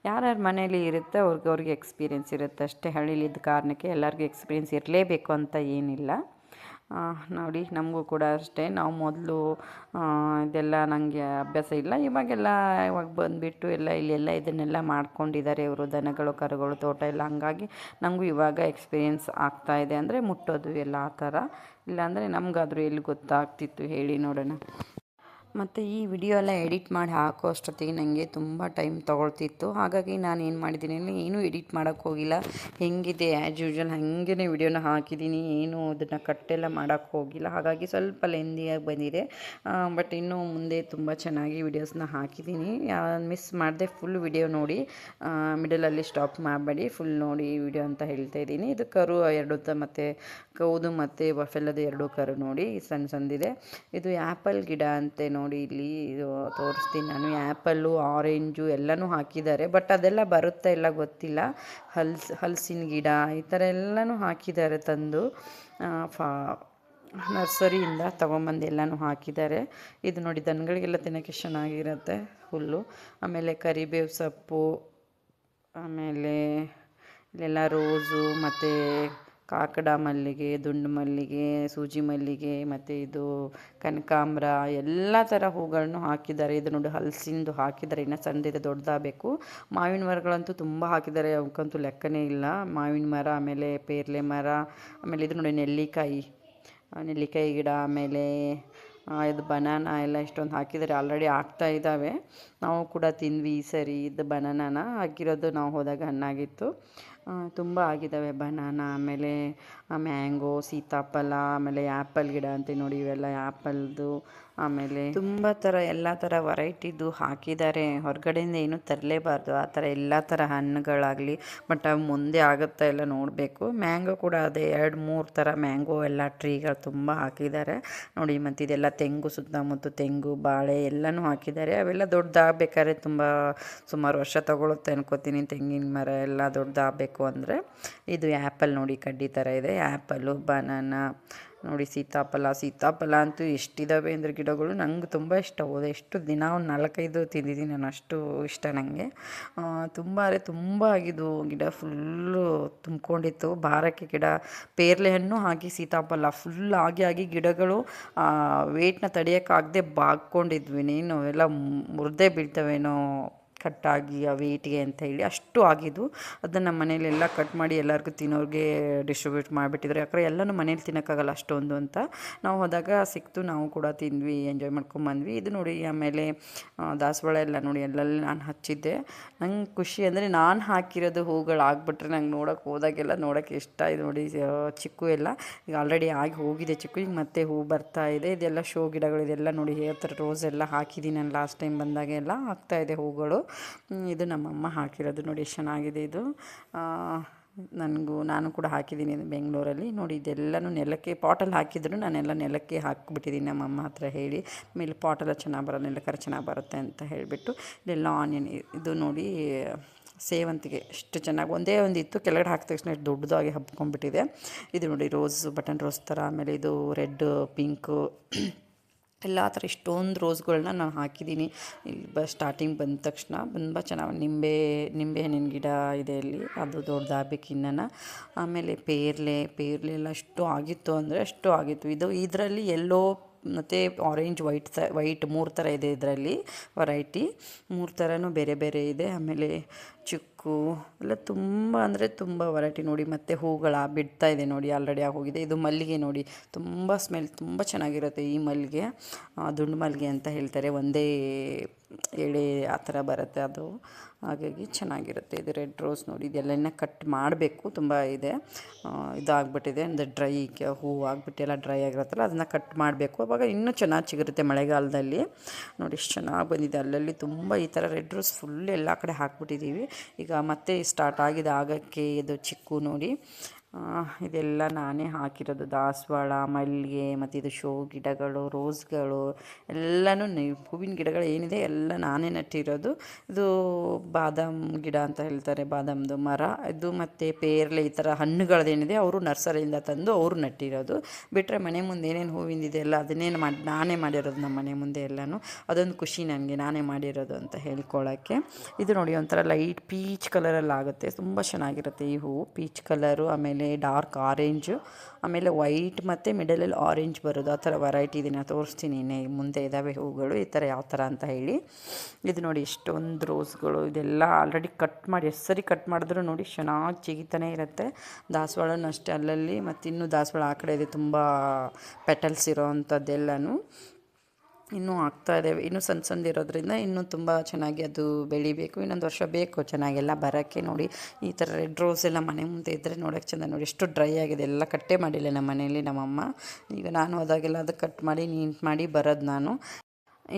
ಯಾರ್ಯಾರ ಮನೇಲಿ ಇರುತ್ತೆ ಅವ್ರಿಗೆ ಎಕ್ಸ್ಪೀರಿಯೆನ್ಸ್ ಇರುತ್ತೆ ಅಷ್ಟೇ. ಹಳ್ಳಿಲಿದ್ದ ಕಾರಣಕ್ಕೆ ಎಲ್ಲರಿಗೂ ಎಕ್ಸ್ಪೀರಿಯೆನ್ಸ್ ಇರಲೇಬೇಕು ಅಂತ ಏನಿಲ್ಲ. ನೋಡಿ ನಮಗೂ ಕೂಡ ಅಷ್ಟೇ, ನಾವು ಮೊದಲು ಇದೆಲ್ಲ ನನಗೆ ಅಭ್ಯಾಸ ಇಲ್ಲ. ಇವಾಗ ಬಂದುಬಿಟ್ಟು ಇಲ್ಲೆಲ್ಲ ಇದನ್ನೆಲ್ಲ ಮಾಡ್ಕೊಂಡಿದ್ದಾರೆ ಇವರು, ದನಗಳು ಕರುಗಳು ತೋಟ ಎಲ್ಲ. ಹಂಗಾಗಿ ನಮಗೂ ಇವಾಗ ಎಕ್ಸ್ಪೀರಿಯೆನ್ಸ್ ಆಗ್ತಾಯಿದೆ, ಅಂದರೆ ಮುಟ್ಟೋದು ಎಲ್ಲ ಆ ಥರ. ಇಲ್ಲಾಂದರೆ ನಮಗಾದರೂ ಎಲ್ಲಿ ಗೊತ್ತಾಗ್ತಿತ್ತು ಹೇಳಿ ನೋಡೋಣ. ಮತ್ತು ಈ ವಿಡಿಯೋ ಎಲ್ಲ ಎಡಿಟ್ ಮಾಡಿ ಹಾಕೋ ಅಷ್ಟೊತ್ತಿಗೆ ನನಗೆ ತುಂಬ ಟೈಮ್ ತೊಗೊಳ್ತಿತ್ತು. ಹಾಗಾಗಿ ನಾನು ಏನು ಮಾಡಿದ್ದೀನಿ ಅಂದರೆ ಏನೂ ಎಡಿಟ್ ಮಾಡೋಕ್ಕೆ ಹೋಗಿಲ್ಲ, ಹೆಂಗಿದೆ ಆ್ಯಸ್ ಯೂಶ್ವಲ್ ಹಾಗೇ ವಿಡಿಯೋನ ಹಾಕಿದ್ದೀನಿ. ಏನು ಅದನ್ನು ಕಟ್ಟೆಲ್ಲ ಮಾಡೋಕ್ಕೆ ಹೋಗಿಲ್ಲ, ಹಾಗಾಗಿ ಸ್ವಲ್ಪ ಲೆಂದಿಯಾಗಿ ಬಂದಿದೆ. ಬಟ್ ಇನ್ನೂ ಮುಂದೆ ತುಂಬ ಚೆನ್ನಾಗಿ ವಿಡಿಯೋಸ್ನ ಹಾಕಿದ್ದೀನಿ. ಮಿಸ್ ಮಾಡಿದೆ, ಫುಲ್ ವಿಡಿಯೋ ನೋಡಿ, ಮಿಡಲಲ್ಲಿ ಸ್ಟಾಪ್ ಮಾಡಬೇಡಿ, ಫುಲ್ ನೋಡಿ ಈ ವಿಡಿಯೋ ಅಂತ ಹೇಳ್ತಾ ಇದ್ದೀನಿ. ಇದು ಕರು ಎರಡು ಮತ್ತು ಕೌದು ಮತ್ತು ಬಫೆಲ್ಲದು ಎರಡು ಕರು ನೋಡಿ ಸಣ್ಣದಿದೆ. ಇದು ಆ್ಯಪಲ್ ಗಿಡ ಅಂತೆ ನೋಡಿ, ಇಲ್ಲಿ ಇದು ತೋರಿಸ್ತೀನಿ ನಾನು. ಆ್ಯಪಲ್ಲು, ಆರೆಂಜು ಎಲ್ಲನೂ ಹಾಕಿದ್ದಾರೆ, ಬಟ್ ಅದೆಲ್ಲ ಬರುತ್ತಾ ಇಲ್ಲ ಗೊತ್ತಿಲ್ಲ. ಹಲಸಿನ ಗಿಡ ಈ ಥರ ಎಲ್ಲನೂ ಹಾಕಿದ್ದಾರೆ ತಂದು, ನರ್ಸರಿಯಿಂದ ತೊಗೊಂಬಂದು ಎಲ್ಲನೂ ಹಾಕಿದ್ದಾರೆ. ಇದು ನೋಡಿ ದನಗಳಿಗೆಲ್ಲ ತಿನ್ನೋಕ್ಕೆ ಚೆನ್ನಾಗಿರುತ್ತೆ ಹುಲ್ಲು. ಆಮೇಲೆ ಕರಿಬೇವು ಸೊಪ್ಪು, ಆಮೇಲೆ ಇಲ್ಲೆಲ್ಲ ರೋಸು ಮತ್ತು ಕಾಕಡ ಮಲ್ಲಿಗೆ, ದುಂಡು ಮಲ್ಲಿಗೆ, ಸೂಜಿ ಮಲ್ಲಿಗೆ, ಮತ್ತು ಇದು ಕನಕಾಂಬರ ಎಲ್ಲ ಥರ ಹೂಗಳನ್ನು ಹಾಕಿದ್ದಾರೆ. ಇದು ನೋಡಿ ಹಲಸಿಂದು ಹಾಕಿದ್ದಾರೆ, ಇನ್ನು ಸಣ್ಣದಿದೆ, ದೊಡ್ಡದಾಗಬೇಕು. ಮಾವಿನ ಮರಗಳಂತೂ ತುಂಬ ಹಾಕಿದ್ದಾರೆ, ಅವಕ್ಕಂತೂ ಲೆಕ್ಕನೇ ಇಲ್ಲ. ಮಾವಿನ ಮರ, ಆಮೇಲೆ ಪೇರ್ಲೆ ಮರ, ಆಮೇಲೆ ಇದು ನೋಡಿ ನೆಲ್ಲಿಕಾಯಿ ಗಿಡ, ಆಮೇಲೆ ಇದು ಬನಾನಾ ಎಲ್ಲ ಇಷ್ಟೊಂದು ಹಾಕಿದ್ದಾರೆ. ಆಲ್ರೆಡಿ ಆಗ್ತಾ ಇದ್ದಾವೆ, ನಾವು ಕೂಡ ತಿಂದ್ವಿ ಈ ಸರಿ. ಇದು ಬನಾನಾನ ಹಾಕಿರೋದು ನಾವು ಹೋದಾಗ ಹಣ್ಣಾಗಿತ್ತು, ತುಂಬ ಆಗಿದ್ದಾವೆ ಬನಾನಾ. ಆಮೇಲೆ ಮ್ಯಾಂಗೋ, ಸೀತಾಫಲ, ಆಮೇಲೆ ಆ್ಯಪಲ್ ಗಿಡ ಅಂತ ನೋಡಿ, ಇವೆಲ್ಲ ಆ್ಯಪಲ್ದು. ಆಮೇಲೆ ತುಂಬ ಥರ ಎಲ್ಲ ಥರ ವೆರೈಟಿದು ಹಾಕಿದ್ದಾರೆ. ಹೊರಗಡೆಯಿಂದ ಏನೂ ತರಲೇಬಾರ್ದು, ಆ ಥರ ಎಲ್ಲ ಥರ ಹಣ್ಣುಗಳಾಗಲಿ. ಬಟ್ ಅವು ಮುಂದೆ ಆಗುತ್ತಾ ಎಲ್ಲ ನೋಡಬೇಕು. ಮ್ಯಾಂಗೋ ಕೂಡ ಅದೇ 2-3 ಥರ ಮ್ಯಾಂಗೋ ಎಲ್ಲ ಟ್ರೀಗಳು ತುಂಬ ಹಾಕಿದ್ದಾರೆ ನೋಡಿ. ಮತ್ತು ಇದೆಲ್ಲ ತೆಂಗು, ಸುತ್ತಮುತ್ತ ತೆಂಗು, ಬಾಳೆ ಎಲ್ಲನೂ ಹಾಕಿದ್ದಾರೆ. ಅವೆಲ್ಲ ದೊಡ್ಡದಾಗಬೇಕಾದ್ರೆ ಸುಮಾರು ವರ್ಷ ತೊಗೊಳುತ್ತೆ ಅನ್ಕೋತೀನಿ, ತೆಂಗಿನ ಮರ ಎಲ್ಲ ದೊಡ್ಡದಾಗಬೇಕು ಅಂದರೆ. ಇದು ಆ್ಯಪಲ್ ನೋಡಿ, ಕಡ್ಡಿ ಥರ ಇದೆ. ಆ್ಯಪಲ್ಲು, ಬನಾನಾ ನೋಡಿ, ಸೀತಾಫಲ ಅಂತೂ ಎಷ್ಟಿದ್ದಾವೆ ಅಂದರೆ ಗಿಡಗಳು. ನಂಗೆ ತುಂಬ ಇಷ್ಟ. ಎಷ್ಟು ದಿನ ಒಂದು 4-5 ತಿಂದಿದ್ದೀನಿ ನಾನು, ಅಷ್ಟು ಇಷ್ಟ ನನಗೆ. ತುಂಬ ಆಗಿದ್ದು ಗಿಡ, ಫುಲ್ಲು ತುಂಬಿಕೊಂಡಿತ್ತು ಭಾರಕ್ಕೆ ಗಿಡ. ಪೇರ್ಲೆ ಹಣ್ಣು ಹಾಗೆ ಸೀತಾಫಲ ಫುಲ್ ಆಗಿ ಗಿಡಗಳು ವೇಟ್ನ ತಡೆಯೋಕ್ಕಾಗದೆ ಬಾಗ್ಕೊಂಡಿದ್ವಿ. ನೀನು ಎಲ್ಲ ಮುರಿದೇ ಬೀಳ್ತವೇನೋ ಕಟ್ಟಾಗಿ ಆ ವೇಟಿಗೆ ಅಂತ ಹೇಳಿ ಅಷ್ಟು ಆಗಿದ್ದು. ಅದನ್ನು ನಮ್ಮ ಮನೇಲೆಲ್ಲ ಕಟ್ ಮಾಡಿ ಎಲ್ಲರಿಗೂ ತಿನ್ನೋರಿಗೆ ಡಿಸ್ಟ್ರಿಬ್ಯೂಟ್ ಮಾಡಿಬಿಟ್ಟಿದ್ರು. ಯಾಕಂದರೆ ಎಲ್ಲನೂ ಮನೇಲಿ ತಿನ್ನೋಕ್ಕಾಗಲ್ಲ ಅಷ್ಟೊಂದು ಅಂತ. ನಾವು ಹೋದಾಗ ಸಿಕ್ತು, ನಾವು ಕೂಡ ತಿಂದ್ವಿ, ಎಂಜಾಯ್ ಮಾಡ್ಕೊಂಬಂದ್ವಿ. ಇದು ನೋಡಿ, ಆಮೇಲೆ ದಾಸವಾಳ ಎಲ್ಲ ನೋಡಿ ಎಲ್ಲೆಲ್ಲಿ ನಾನು ಹಚ್ಚಿದ್ದೆ. ನಂಗೆ ಖುಷಿ ಅಂದರೆ ನಾನು ಹಾಕಿರೋದು ಹೂಗಳು ಆಗಿಬಿಟ್ರೆ ನಂಗೆ ಹೋದಾಗೆಲ್ಲ ನೋಡೋಕ್ಕೆ ಇಷ್ಟ. ಇದು ನೋಡಿ ಚಿಕ್ಕು ಎಲ್ಲ ಈಗ ಆಲ್ರೆಡಿ ಆಗಿ ಹೋಗಿದೆ ಚಿಕ್ಕು, ಈಗ ಮತ್ತೆ ಹೂ ಬರ್ತಾ ಇದೆ. ಇದೆಲ್ಲ ಶೋ ಗಿಡಗಳು, ಇದೆಲ್ಲ ನೋಡಿ ಆ ಥರ ರೋಸ್ ಎಲ್ಲ ಹಾಕಿದ್ದೀನಿ ನಾನು ಲಾಸ್ಟ್ ಟೈಮ್ ಬಂದಾಗೆಲ್ಲ. ಆಗ್ತಾಯಿದೆ ಹೂಗಳು. ಇದು ನಮ್ಮಮ್ಮ ಹಾಕಿರೋದು ನೋಡಿ, ಎಷ್ಟು ಚೆನ್ನಾಗಿದೆ ಇದು. ನಾನು ಕೂಡ ಹಾಕಿದ್ದೀನಿ ಬೆಂಗಳೂರಲ್ಲಿ. ನೋಡಿ ಇದೆಲ್ಲನೂ ನೆಲಕ್ಕೆ ಪಾಟಲ್ಲಿ ಹಾಕಿದ್ರು ನಾನೆಲ್ಲ ನೆಲಕ್ಕೆ ಹಾಕಿಬಿಟ್ಟಿದ್ದೀನಿ ನಮ್ಮಮ್ಮ ಹತ್ರ ಹೇಳಿ. ಆಮೇಲೆ ಪಾಟೆಲ್ಲ ಚೆನ್ನಾಗಿ ಬರೋಲ್ಲ, ನೆಲಕ್ಕಾದ್ರೆ ಚೆನ್ನಾಗಿ ಬರುತ್ತೆ ಅಂತ ಹೇಳಿಬಿಟ್ಟು ಇದೆಲ್ಲ ಆನಿಯನ್ ಇದು ನೋಡಿ ಸೇವಂತಿಗೆ ಎಷ್ಟು ಚೆನ್ನಾಗಿ ಒಂದೇ ಒಂದು ಇತ್ತು, ಕೆಳಗಡೆ ಹಾಕಿದ ತಕ್ಷಣ ಎಷ್ಟು ದೊಡ್ಡದಾಗಿ ಹಬ್ಕೊಂಡ್ಬಿಟ್ಟಿದೆ. ಇದು ನೋಡಿ ಬಟನ್ ರೋಸ್ ಥರ, ಆಮೇಲೆ ಇದು ರೆಡ್ ಪಿಂಕು ಎಲ್ಲ ಥರ ಇಷ್ಟೊಂದು ರೋಸ್ಗಳನ್ನ ನಾನು ಹಾಕಿದ್ದೀನಿ. ಇಲ್ಲಿ ಸ್ಟಾರ್ಟಿಂಗ್ ಬಂದ ತಕ್ಷಣ ತುಂಬ ಚೆನ್ನಾಗಿ ನಿಂಬೆ ಹಣ್ಣಿನ ಗಿಡ ಇದೆ ಇಲ್ಲಿ, ಅದು ದೊಡ್ಡದಾಗಬೇಕು ಇನ್ನೂ. ಆಮೇಲೆ ಪೇರ್ಲೆ ಎಲ್ಲ ಅಷ್ಟು ಆಗಿತ್ತು ಅಂದರೆ ಅಷ್ಟು ಆಗಿತ್ತು. ಇದರಲ್ಲಿ ಎಲ್ಲೋ ಮತ್ತು ಆರೆಂಜ್ ವೈಟ್ 3 ಥರ ಇದೆ ಇದರಲ್ಲಿ ವೆರೈಟಿ. 3 ಥರನೂ ಬೇರೆ ಬೇರೆ ಇದೆ. ಆಮೇಲೆ ಚಿಕ್ಕು ಎಲ್ಲ ತುಂಬ ಅಂದರೆ ತುಂಬ ವೆರೈಟಿ ನೋಡಿ. ಮತ್ತು ಬಿಡ್ತಾ ಇದೆ ನೋಡಿ, ಆಲ್ರೆಡಿ ಆಗೋಗಿದೆ. ಇದು ಮಲ್ಲಿಗೆ ನೋಡಿ, ತುಂಬ ಸ್ಮೆಲ್ ತುಂಬ ಚೆನ್ನಾಗಿರುತ್ತೆ ಈ ಮಲ್ಲಿಗೆ. ದುಂಡು ಮಲ್ಲಿಗೆ ಅಂತ ಹೇಳ್ತಾರೆ, ಒಂದೇ ಎಳೆ ಆ ಥರ ಬರುತ್ತೆ ಅದು, ಹಾಗಾಗಿ ಚೆನ್ನಾಗಿರುತ್ತೆ. ಇದು ರೆಡ್ ರೋಸ್ ನೋಡಿ, ಇದೆಲ್ಲ ಕಟ್ ಮಾಡಬೇಕು, ತುಂಬ ಇದೆ. ಇದಾಗ್ಬಿಟ್ಟಿದೆ ಅಂದರೆ ಡ್ರೈ ಹೂವು ಆಗಿಬಿಟ್ಟು ಎಲ್ಲ ಡ್ರೈ ಆಗಿರುತ್ತಲ್ಲ, ಅದನ್ನು ಕಟ್ ಮಾಡಬೇಕು. ಅವಾಗ ಇನ್ನೂ ಚೆನ್ನಾಗಿ ಸಿಗುತ್ತೆ ಮಳೆಗಾಲದಲ್ಲಿ. ನೋಡಿ ಎಷ್ಟು ಚೆನ್ನಾಗಿ ಬಂದಿದೆ. ಅಲ್ಲಲ್ಲಿ ತುಂಬ ಈ ಥರ ರೆಡ್ ರೋಸ್ ಫುಲ್ ಎಲ್ಲ ಕಡೆ ಹಾಕ್ಬಿಟ್ಟಿದ್ದೀವಿ. ಈಗ ಮತ್ತೆ ಸ್ಟಾರ್ಟ್ ಆಗಿದೆ ಆಗೋಕ್ಕೆ. ಇದು ಚಿಕ್ಕು ನೋಡಿ, ಇದೆಲ್ಲ ನಾನೇ ಹಾಕಿರೋದು. ದಾಸವಾಳ, ಮಲ್ಲಿಗೆ ಮತ್ತು ಇದು ಶೋ ಗಿಡಗಳು, ರೋಸ್ಗಳು ಎಲ್ಲನೂ ಹೂವಿನ ಗಿಡಗಳು ಏನಿದೆ ಎಲ್ಲ ನಾನೇ ನಟ್ಟಿರೋದು. ಇದು ಬಾದಾಮ್ ಗಿಡ ಅಂತ ಹೇಳ್ತಾರೆ, ಬಾದಾಮ್ದು ಮರ ಇದು. ಮತ್ತು ಪೇರ್ಲೆ ಈ ಥರ ಹಣ್ಣುಗಳದ್ದೇನಿದೆ ಅವರು ನರ್ಸರಿಯಿಂದ ತಂದು ಅವರು ನಟ್ಟಿರೋದು. ಬಿಟ್ಟರೆ ಮನೆ ಮುಂದೆ ಏನೇನು ಹೂವಿಂದಿದೆ ಎಲ್ಲ ಅದನ್ನೇನು ನಾನೇ ಮಾಡಿರೋದು ನಮ್ಮ ಮನೆ ಮುಂದೆ ಎಲ್ಲನೂ. ಅದೊಂದು ಖುಷಿ ನನಗೆ, ನಾನೇ ಮಾಡಿರೋದು ಅಂತ ಹೇಳ್ಕೊಳ್ಳೋಕ್ಕೆ. ಇದು ನೋಡಿ ಒಂಥರ ಲೈಟ್ ಪೀಚ್ ಕಲರಲ್ಲಿ ಆಗುತ್ತೆ, ತುಂಬ ಚೆನ್ನಾಗಿರುತ್ತೆ ಈ ಹೂವು. ಪೀಚ್ ಕಲರು, ಆಮೇಲೆ ಡಾರ್ಕ್ ಆರೆಂಜು, ಆಮೇಲೆ ವೈಟ್ ಮತ್ತು ಮಿಡಲಲ್ಲಿ ಆರೆಂಜ್ ಬರೋದು, ಆ ಥರ ವೆರೈಟಿ ಇದೆ. ನಾನು ತೋರಿಸ್ತೀನಿ ಮುಂದೆ ಇದ್ದಾವೆ ಹೂಗಳು ಈ ಥರ ಯಾವ ಥರ ಅಂತ ಹೇಳಿ. ಇದು ನೋಡಿ ಎಷ್ಟೊಂದು ರೋಸ್ಗಳು, ಇದೆಲ್ಲ ಆಲ್ರೆಡಿ ಕಟ್ ಮಾಡಿ ಎಷ್ಟು ಸರಿ ಕಟ್ ಮಾಡಿದ್ರು ನೋಡಿ ಚೆನ್ನಾಗಿ ಚಿಗಿತಾನೆ ಇರುತ್ತೆ. ದಾಸವಾಳನೂ ಅಷ್ಟೇ ಅಲ್ಲಲ್ಲಿ, ಮತ್ತು ಇನ್ನೂ ದಾಸವಾಳ ಆ ಕಡೆ ಇದೆ ತುಂಬ ಪೆಟಲ್ಸ್ ಇರೋ ಅಂಥದ್ದೆಲ್ಲನೂ ಇನ್ನೂ ಆಗ್ತಾಯಿದೆ. ಇನ್ನೂ ಸಣ್ಣದಿರೋದ್ರಿಂದ ಇನ್ನೂ ತುಂಬ ಚೆನ್ನಾಗಿ ಅದು ಬೆಳಿಬೇಕು. ಇನ್ನೊಂದು ವರ್ಷ ಬೇಕು ಚೆನ್ನಾಗೆಲ್ಲ ಬರೋಕ್ಕೆ. ನೋಡಿ ಈ ಥರ ರೆಡ್ ರೋಸ್ ಎಲ್ಲ ಮನೆ ಮುಂದೆ ಇದ್ದರೆ ನೋಡೋಕ್ಕೆ ಚೆಂದ. ನೋಡಿ ಎಷ್ಟು ಡ್ರೈ ಆಗಿದೆ, ಎಲ್ಲ ಕಟ್ಟೇ ಮಾಡಿಲ್ಲ ನಮ್ಮ ಮನೆಯಲ್ಲಿ ನಮ್ಮಮ್ಮ. ಈಗ ನಾನು ಹೋದಾಗೆಲ್ಲ ಅದು ಕಟ್ ಮಾಡಿ ನೀಟ್ ಮಾಡಿ ಬರೋದು ನಾನು.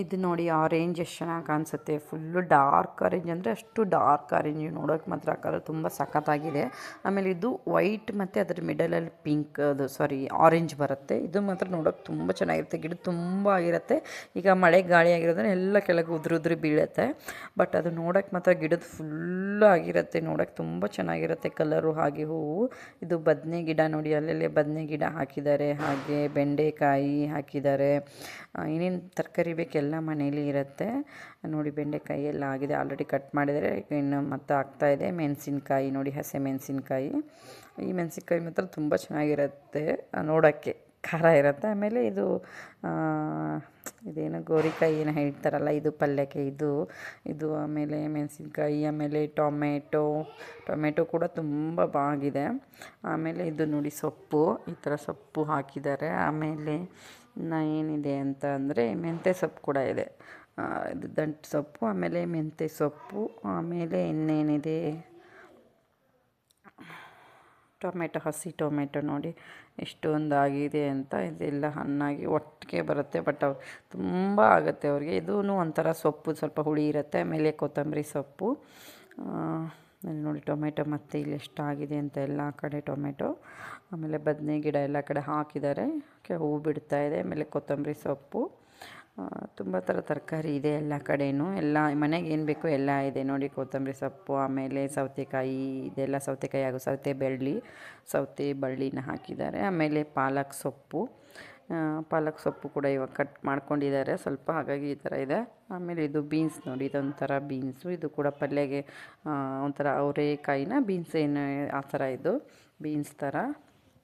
ಇದು ನೋಡಿ ಆರೆಂಜ್ ಎಷ್ಟು ಚೆನ್ನಾಗಿ ಕಾಣಿಸುತ್ತೆ, ಫುಲ್ಲು ಡಾರ್ಕ್ ಆರೆಂಜ್ ಅಂದರೆ ಅಷ್ಟು ಡಾರ್ಕ್ ಆರೆಂಜ್, ನೋಡೋಕ್ಕೆ ಮಾತ್ರ ಕಲರ್ ತುಂಬ ಸಖತ್ತಾಗಿದೆ. ಆಮೇಲೆ ಇದು ವೈಟ್ ಮತ್ತು ಅದರ ಮಿಡಲಲ್ಲಿ ಪಿಂಕ್ ಆರೆಂಜ್ ಬರುತ್ತೆ. ಇದು ಮಾತ್ರ ನೋಡೋಕ್ಕೆ ತುಂಬ ಚೆನ್ನಾಗಿರುತ್ತೆ, ಗಿಡ ತುಂಬ ಆಗಿರುತ್ತೆ. ಈಗ ಮಳೆ ಗಾಳಿ ಆಗಿರೋದ್ರೆ ಎಲ್ಲ ಕೆಳಗೆ ಉದುರು ಬೀಳುತ್ತೆ, ಬಟ್ ಅದು ನೋಡೋಕ್ಕೆ ಮಾತ್ರ ಗಿಡದ ಫುಲ್ಲು ಆಗಿರುತ್ತೆ, ನೋಡೋಕ್ಕೆ ತುಂಬ ಚೆನ್ನಾಗಿರುತ್ತೆ ಕಲರು. ಹಾಗೆ ಹೂವು, ಇದು ಬದನೆ ಗಿಡ ನೋಡಿ, ಅಲ್ಲೆಲ್ಲೇ ಬದನೆ ಗಿಡ ಹಾಕಿದ್ದಾರೆ, ಹಾಗೆ ಬೆಂಡೆಕಾಯಿ ಹಾಕಿದ್ದಾರೆ. ಇನ್ನೇನು ತರಕಾರಿ ಬೇಕೆಲ್ಲ ಮನೇಲಿ ಇರುತ್ತೆ ನೋಡಿ. ಬೆಂಡೆಕಾಯಿ ಎಲ್ಲ ಆಗಿದೆ, ಆಲ್ರೆಡಿ ಕಟ್ ಮಾಡಿದರೆ ಇನ್ನು ಮತ್ತೆ ಆಗ್ತಾಯಿದೆ. ಮೆಣಸಿನ್ಕಾಯಿ ನೋಡಿ, ಹಸೆ ಮೆಣಸಿನ್ಕಾಯಿ. ಈ ಮೆಣಸಿನ್ಕಾಯಿ ಮಾತ್ರ ತುಂಬ ಚೆನ್ನಾಗಿರುತ್ತೆ, ನೋಡೋಕ್ಕೆ ಖಾರ ಇರುತ್ತೆ. ಆಮೇಲೆ ಇದೇನು ಗೋರಿಕಾಯಿ ಏನೋ ಹೇಳ್ತಾರಲ್ಲ, ಇದು ಪಲ್ಯಕ್ಕೆ ಇದು ಆಮೇಲೆ ಮೆಣಸಿನ್ಕಾಯಿ, ಆಮೇಲೆ ಟೊಮೆಟೊ ಕೂಡ ತುಂಬ ಬಾಗಿದೆ. ಆಮೇಲೆ ಇದು ನೋಡಿ ಸೊಪ್ಪು, ಈ ಥರ ಸೊಪ್ಪು ಹಾಕಿದ್ದಾರೆ. ಆಮೇಲೆ ಏನಿದೆ ಅಂತ ಅಂದರೆ ಮೆಂತ್ಯ ಸೊಪ್ಪು ಕೂಡ ಇದೆ, ಇದು ದಂಟು ಸೊಪ್ಪು, ಆಮೇಲೆ ಮೆಂತ್ಯ ಸೊಪ್ಪು, ಆಮೇಲೆ ಇನ್ನೇನಿದೆ ಹಸಿ ಟೊಮೆಟೊ ನೋಡಿ ಎಷ್ಟೊಂದು ಆಗಿದೆ ಅಂತ. ಇದೆಲ್ಲ ಹಣ್ಣಾಗಿ ಒಟ್ಟಿಗೆ ಬರುತ್ತೆ, ಬಟ್ ತುಂಬ ಆಗುತ್ತೆ ಅವ್ರಿಗೆ. ಇದೂ ಒಂಥರ ಸೊಪ್ಪು ಸ್ವಲ್ಪ ಹುಳಿ ಇರುತ್ತೆ. ಆಮೇಲೆ ಕೊತ್ತಂಬರಿ ಸೊಪ್ಪು ನೋಡಿ, ಟೊಮೆಟೊ ಮತ್ತು ಇಲ್ಲಿ ಎಷ್ಟಾಗಿದೆ ಅಂತ ಎಲ್ಲ ಕಡೆ ಟೊಮೆಟೊ. ಆಮೇಲೆ ಬದನೆ ಗಿಡ ಎಲ್ಲ ಕಡೆ ಹಾಕಿದ್ದಾರೆ, ಹೂವು ಬಿಡ್ತಾಯಿದೆ. ಆಮೇಲೆ ಕೊತ್ತಂಬರಿ ಸೊಪ್ಪು, ತುಂಬ ಥರ ತರಕಾರಿ ಇದೆ ಎಲ್ಲ ಕಡೆಯೂ. ಎಲ್ಲ ಮನೆಗೆ ಏನು ಬೇಕೋ ಎಲ್ಲ ಇದೆ ನೋಡಿ. ಕೊತ್ತಂಬರಿ ಸೊಪ್ಪು, ಆಮೇಲೆ ಸೌತೆಕಾಯಿ, ಇದೆಲ್ಲ ಸೌತೆಕಾಯಿ ಹಾಗೂ ಸೌತೆ ಬಳ್ಳಿನ ಹಾಕಿದ್ದಾರೆ. ಆಮೇಲೆ ಪಾಲಕ್ ಸೊಪ್ಪು ಕೂಡ ಇವಾಗ ಕಟ್ ಮಾಡ್ಕೊಂಡಿದ್ದಾರೆ ಸ್ವಲ್ಪ, ಹಾಗಾಗಿ ಈ ಥರ ಇದೆ. ಆಮೇಲೆ ಇದು ಬೀನ್ಸ್ ನೋಡಿ, ಇದೊಂಥರ ಬೀನ್ಸು, ಇದು ಕೂಡ ಪಲ್ಯಗೆ ಒಂಥರ ಅವರೆಕಾಯಿನ ಬೀನ್ಸ್ ಏನು ಆ ಥರ, ಇದು ಬೀನ್ಸ್ ಥರ.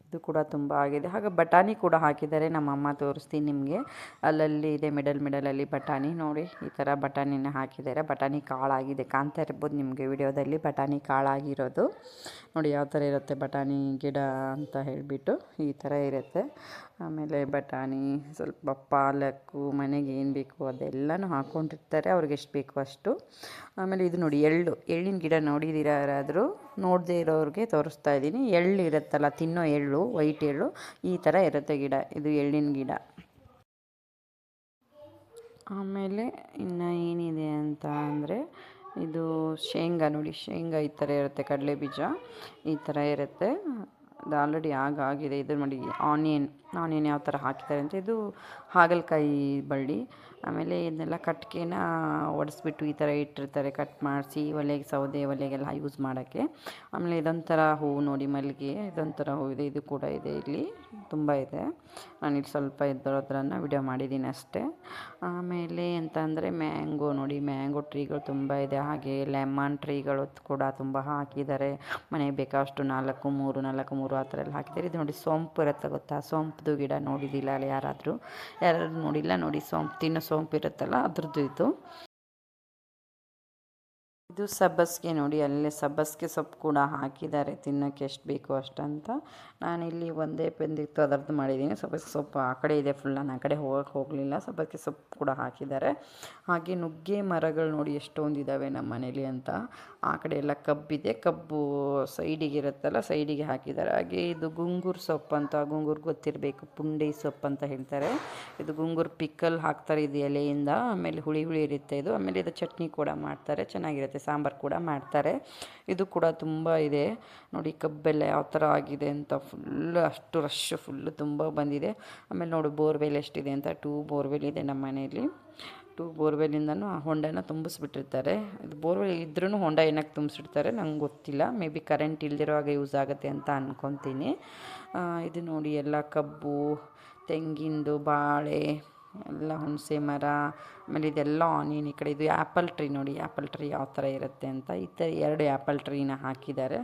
ಇದು ಕೂಡ ತುಂಬ ಆಗಿದೆ. ಹಾಗೆ ಬಟಾಣಿ ಕೂಡ ಹಾಕಿದ್ದಾರೆ, ನಮ್ಮಮ್ಮ ತೋರಿಸ್ತೀನಿ ನಿಮಗೆ. ಅಲ್ಲಲ್ಲಿ ಇದೆ ಮಿಡಲಲ್ಲಿ ಬಟಾಣಿ ನೋಡಿ, ಈ ಥರ ಬಟಾಣಿನ ಹಾಕಿದ್ದಾರೆ. ಬಟಾಣಿ ಕಾಳಾಗಿದೆ, ಕಾಣ್ತಾ ಇರ್ಬೋದು ನಿಮಗೆ ವಿಡಿಯೋದಲ್ಲಿ ಬಟಾಣಿ ಕಾಳಾಗಿರೋದು ನೋಡಿ. ಯಾವ ಥರ ಇರುತ್ತೆ ಬಟಾಣಿ ಗಿಡ ಅಂತ ಹೇಳಿಬಿಟ್ಟು ಈ ಥರ ಇರುತ್ತೆ. ಆಮೇಲೆ ಬಟಾಣಿ, ಸ್ವಲ್ಪ ಪಾಲಕ್ಕು, ಮನೆಗೆ ಏನು ಬೇಕು ಅದೆಲ್ಲನೂ ಹಾಕ್ಕೊಂಡಿರ್ತಾರೆ, ಅವ್ರಿಗೆ ಎಷ್ಟು ಬೇಕೋ ಅಷ್ಟು. ಆಮೇಲೆ ಇದು ನೋಡಿ ಎಳ್ಳಿನ ಗಿಡ ನೋಡಿದ್ದೀರಾ ಯಾರಾದರೂ? ನೋಡದೇ ಇರೋರಿಗೆ ತೋರಿಸ್ತಾ ಇದ್ದೀನಿ. ಎಳ್ಳು ಇರುತ್ತಲ್ಲ, ತಿನ್ನೋ ಎಳ್ಳು, ವೈಟ್ ಎಳ್ಳು, ಈ ಥರ ಇರುತ್ತೆ ಗಿಡ, ಇದು ಎಳ್ಳಿನ ಗಿಡ. ಆಮೇಲೆ ಇನ್ನು ಏನಿದೆ ಅಂತ ಅಂದರೆ ಇದು ಶೇಂಗಾ ನೋಡಿ, ಶೇಂಗಾ ಈ ಥರ ಇರುತ್ತೆ, ಕಡಲೆ ಬೀಜ ಈ ಥರ ಇರುತ್ತೆ. ಅದು ಆಲ್ರೆಡಿ ಆಗಿದೆ. ಇದು ನೋಡಿ ಆನಿಯನ್ ಯಾವ ಥರ ಹಾಕಿದ್ದಾರೆ ಅಂತ. ಇದು ಹಾಗಲಕಾಯಿ ಬಳ್ಳಿ. ಆಮೇಲೆ ಇದನ್ನೆಲ್ಲ ಕಟ್ಟಿಗೆನ ಒಡಿಸ್ಬಿಟ್ಟು ಈ ಥರ ಇಟ್ಟಿರ್ತಾರೆ, ಕಟ್ ಮಾಡಿಸಿ ಒಲೆಗೆ, ಸೌದೆ ಒಲೆಗೆಲ್ಲ ಯೂಸ್ ಮಾಡೋಕ್ಕೆ. ಆಮೇಲೆ ಇದೊಂಥರ ಹೂವು ನೋಡಿ, ಮಲ್ಲಿಗೆ ಇದೊಂಥರ ಹೂವು ಇದೆ. ಇದು ಕೂಡ ಇದೆ, ಇಲ್ಲಿ ತುಂಬ ಇದೆ. ನಾನಿಲ್ಲಿ ಸ್ವಲ್ಪ ಇದ್ದರನ್ನು ವಿಡಿಯೋ ಮಾಡಿದ್ದೀನಿ ಅಷ್ಟೇ. ಆಮೇಲೆ ಅಂತ ಅಂದರೆ ಮ್ಯಾಂಗೋ ನೋಡಿ, ಮ್ಯಾಂಗೋ ಟ್ರೀಗಳು ತುಂಬ ಇದೆ. ಹಾಗೆ ಲೆಮನ್ ಟ್ರೀಗಳು ಕೂಡ ತುಂಬ ಹಾಕಿದ್ದಾರೆ. ಮನೆಗೆ ಬೇಕಾದಷ್ಟು 4 ಆ ಥರ ಎಲ್ಲ ಹಾಕಿದ್ದಾರೆ. ಇದು ನೋಡಿ ಸೋಂಪು ಇರುತ್ತೆ ಗೊತ್ತಾ, ಸೋಂಪುದು ಗಿಡ ನೋಡಿದ್ದಿಲ್ಲ ಅಲ್ಲಿ ಯಾರಾದರೂ ನೋಡಿಲ್ಲ ನೋಡಿ, ತಿನ್ನೋ ಸೋಂಪು ಇರುತ್ತಲ್ಲ ಅದ್ರದ್ದು ಇದು. ಇದು ಸಬ್ಬಸಿಗೆ ನೋಡಿ, ಅಲ್ಲೇ ಸಬ್ಬಸಿಗೆ ಸೊಪ್ಪು ಕೂಡ ಹಾಕಿದ್ದಾರೆ, ತಿನ್ನೋಕ್ಕೆ ಎಷ್ಟು ಬೇಕೋ ಅಷ್ಟಂತ. ನಾನಿಲ್ಲಿ ಒಂದೇ ಪೆಂದಿತ್ತು ಅದರದ್ದು ಮಾಡಿದ್ದೀನಿ. ಸಬ್ಬಸಿಗೆ ಸೊಪ್ಪು ಆ ಕಡೆ ಇದೆ ಫುಲ್, ನಾನು ಆ ಕಡೆ ಹೋಗಲಿಲ್ಲ. ಸಬ್ಬಸಿಗೆ ಸೊಪ್ಪು ಕೂಡ ಹಾಕಿದ್ದಾರೆ. ಹಾಗೆ ನುಗ್ಗೆ ಮರಗಳು ನೋಡಿ ಎಷ್ಟೊಂದಿದ್ದಾವೆ ನಮ್ಮ ಮನೇಲಿ ಅಂತ. ಆ ಕಡೆ ಎಲ್ಲ ಕಬ್ಬಿದೆ, ಕಬ್ಬು ಸೈಡಿಗೆ ಇರುತ್ತಲ್ಲ, ಸೈಡಿಗೆ ಹಾಕಿದ್ದಾರೆ. ಹಾಗೆ ಇದು ಗುಂಗುರು ಸೊಪ್ಪು ಅಂತ, ಗುಂಗುರು ಗೊತ್ತಿರಬೇಕು, ಪುಂಡಿ ಸೊಪ್ಪು ಅಂತ ಹೇಳ್ತಾರೆ. ಇದು ಗುಂಗುರು ಪಿಕ್ಕಲ್ ಹಾಕ್ತಾರೆ ಇದು ಎಲೆಯಿಂದ. ಆಮೇಲೆ ಹುಳಿ ಇರುತ್ತೆ ಇದು. ಆಮೇಲೆ ಇದು ಚಟ್ನಿ ಕೂಡ ಮಾಡ್ತಾರೆ, ಚೆನ್ನಾಗಿರುತ್ತೆ. ಸಾಂಬಾರು ಕೂಡ ಮಾಡ್ತಾರೆ. ಇದು ಕೂಡ ತುಂಬ ಇದೆ ನೋಡಿ, ಕಬ್ಬೆಲ್ಲ ಯಾವ ಥರ ಆಗಿದೆ ಅಂತ. ಅಷ್ಟು ರಶ್ ಫುಲ್ಲು ತುಂಬ ಬಂದಿದೆ. ಆಮೇಲೆ ನೋಡಿ ಬೋರ್ವೆಲ್ ಎಷ್ಟಿದೆ ಅಂತ. 2 ಬೋರ್ವೆಲ್ ಇದೆ ನಮ್ಮ ಮನೆಯಲ್ಲಿ. 2 ಬೋರ್ವೆಲ್ಲಿಂದನೂ ಆ ಹೊಂಡನ ತುಂಬಿಸ್ಬಿಟ್ಟಿರ್ತಾರೆ. ಇದು ಬೋರ್ವೆಲ್ ಇದ್ರೂ ಹೊಂಡ ಏನಕ್ಕೆ ತುಂಬಿಸಿಡ್ತಾರೆ ನಂಗೆ ಗೊತ್ತಿಲ್ಲ. ಮೇ ಬಿ ಕರೆಂಟ್ ಇಲ್ದಿರುವಾಗ ಯೂಸ್ ಆಗುತ್ತೆ ಅಂತ ಅಂದ್ಕೊತೀನಿ. ಇದು ನೋಡಿ ಎಲ್ಲ ಕಬ್ಬು, ತೆಂಗಿಂದು, ಬಾಳೆ ಎಲ್ಲ, ಹುಣಸೆ ಮರ, ಆಮೇಲೆ ಇದೆಲ್ಲ ಆನಿಯನ್. ಈ ಕಡೆ ಇದು ಆ್ಯಪಲ್ ಟ್ರೀ ನೋಡಿ, ಆ್ಯಪಲ್ ಟ್ರೀ ಯಾವ ಥರ ಇರುತ್ತೆ ಅಂತ. ಈ ಥರ 2 ಆ್ಯಪಲ್ ಟ್ರೀನ ಹಾಕಿದ್ದಾರೆ.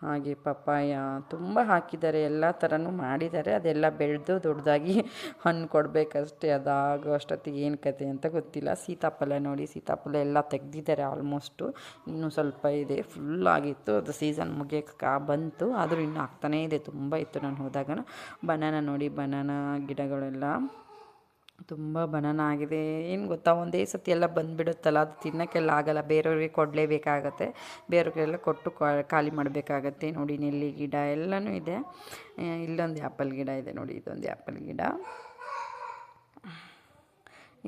ಹಾಗೆ ಪಪ್ಪಾಯ ತುಂಬ ಹಾಕಿದ್ದಾರೆ, ಎಲ್ಲ ಥರನೂ ಮಾಡಿದ್ದಾರೆ. ಅದೆಲ್ಲ ಬೆಳೆದು ದೊಡ್ಡದಾಗಿ ಹಣ್ಣು ಕೊಡಬೇಕಷ್ಟೇ. ಅದಾಗೋ ಅಷ್ಟೊತ್ತಿಗೆ ಏನು ಕತೆ ಅಂತ ಗೊತ್ತಿಲ್ಲ. ಸೀತಾಫಲ ನೋಡಿ, ಸೀತಾಫಲ ಎಲ್ಲ ತೆಗೆದಿದ್ದಾರೆ ಆಲ್ಮೋಸ್ಟು. ಇನ್ನೂ ಸ್ವಲ್ಪ ಇದೆ, ಫುಲ್ಲಾಗಿತ್ತು. ಅದು ಸೀಸನ್ ಮುಗಿಯೋಕ್ಕೆ ಬಂತು, ಆದರೂ ಇನ್ನೂ ಆಗ್ತಾನೇ ಇದೆ, ತುಂಬ ಇತ್ತು ನಾನು ಹೋದಾಗ. ಬನಾನ ನೋಡಿ, ಬನಾನ ಗಿಡಗಳೆಲ್ಲ ತುಂಬ ಬನಾನ ಆಗಿದೆ. ಏನು ಗೊತ್ತಾ, ಒಂದೇ ಸತಿ ಎಲ್ಲ ಬಂದುಬಿಡುತ್ತಲ್ಲ, ಅದು ತಿನ್ನೋಕ್ಕೆಲ್ಲ ಆಗೋಲ್ಲ, ಬೇರೆಯವ್ರಿಗೆ ಕೊಡಲೇಬೇಕಾಗತ್ತೆ. ಬೇರೆಯವರಿಗೆಲ್ಲ ಕೊಟ್ಟು ಖಾಲಿ ಮಾಡಬೇಕಾಗತ್ತೆ. ನೋಡಿ ನೆಲ್ಲಿ ಗಿಡ ಎಲ್ಲನೂ ಇದೆ. ಇಲ್ಲೊಂದು ಆ್ಯಪಲ್ ಗಿಡ ಇದೆ ನೋಡಿ, ಇದೊಂದು ಆ್ಯಪಲ್ ಗಿಡ.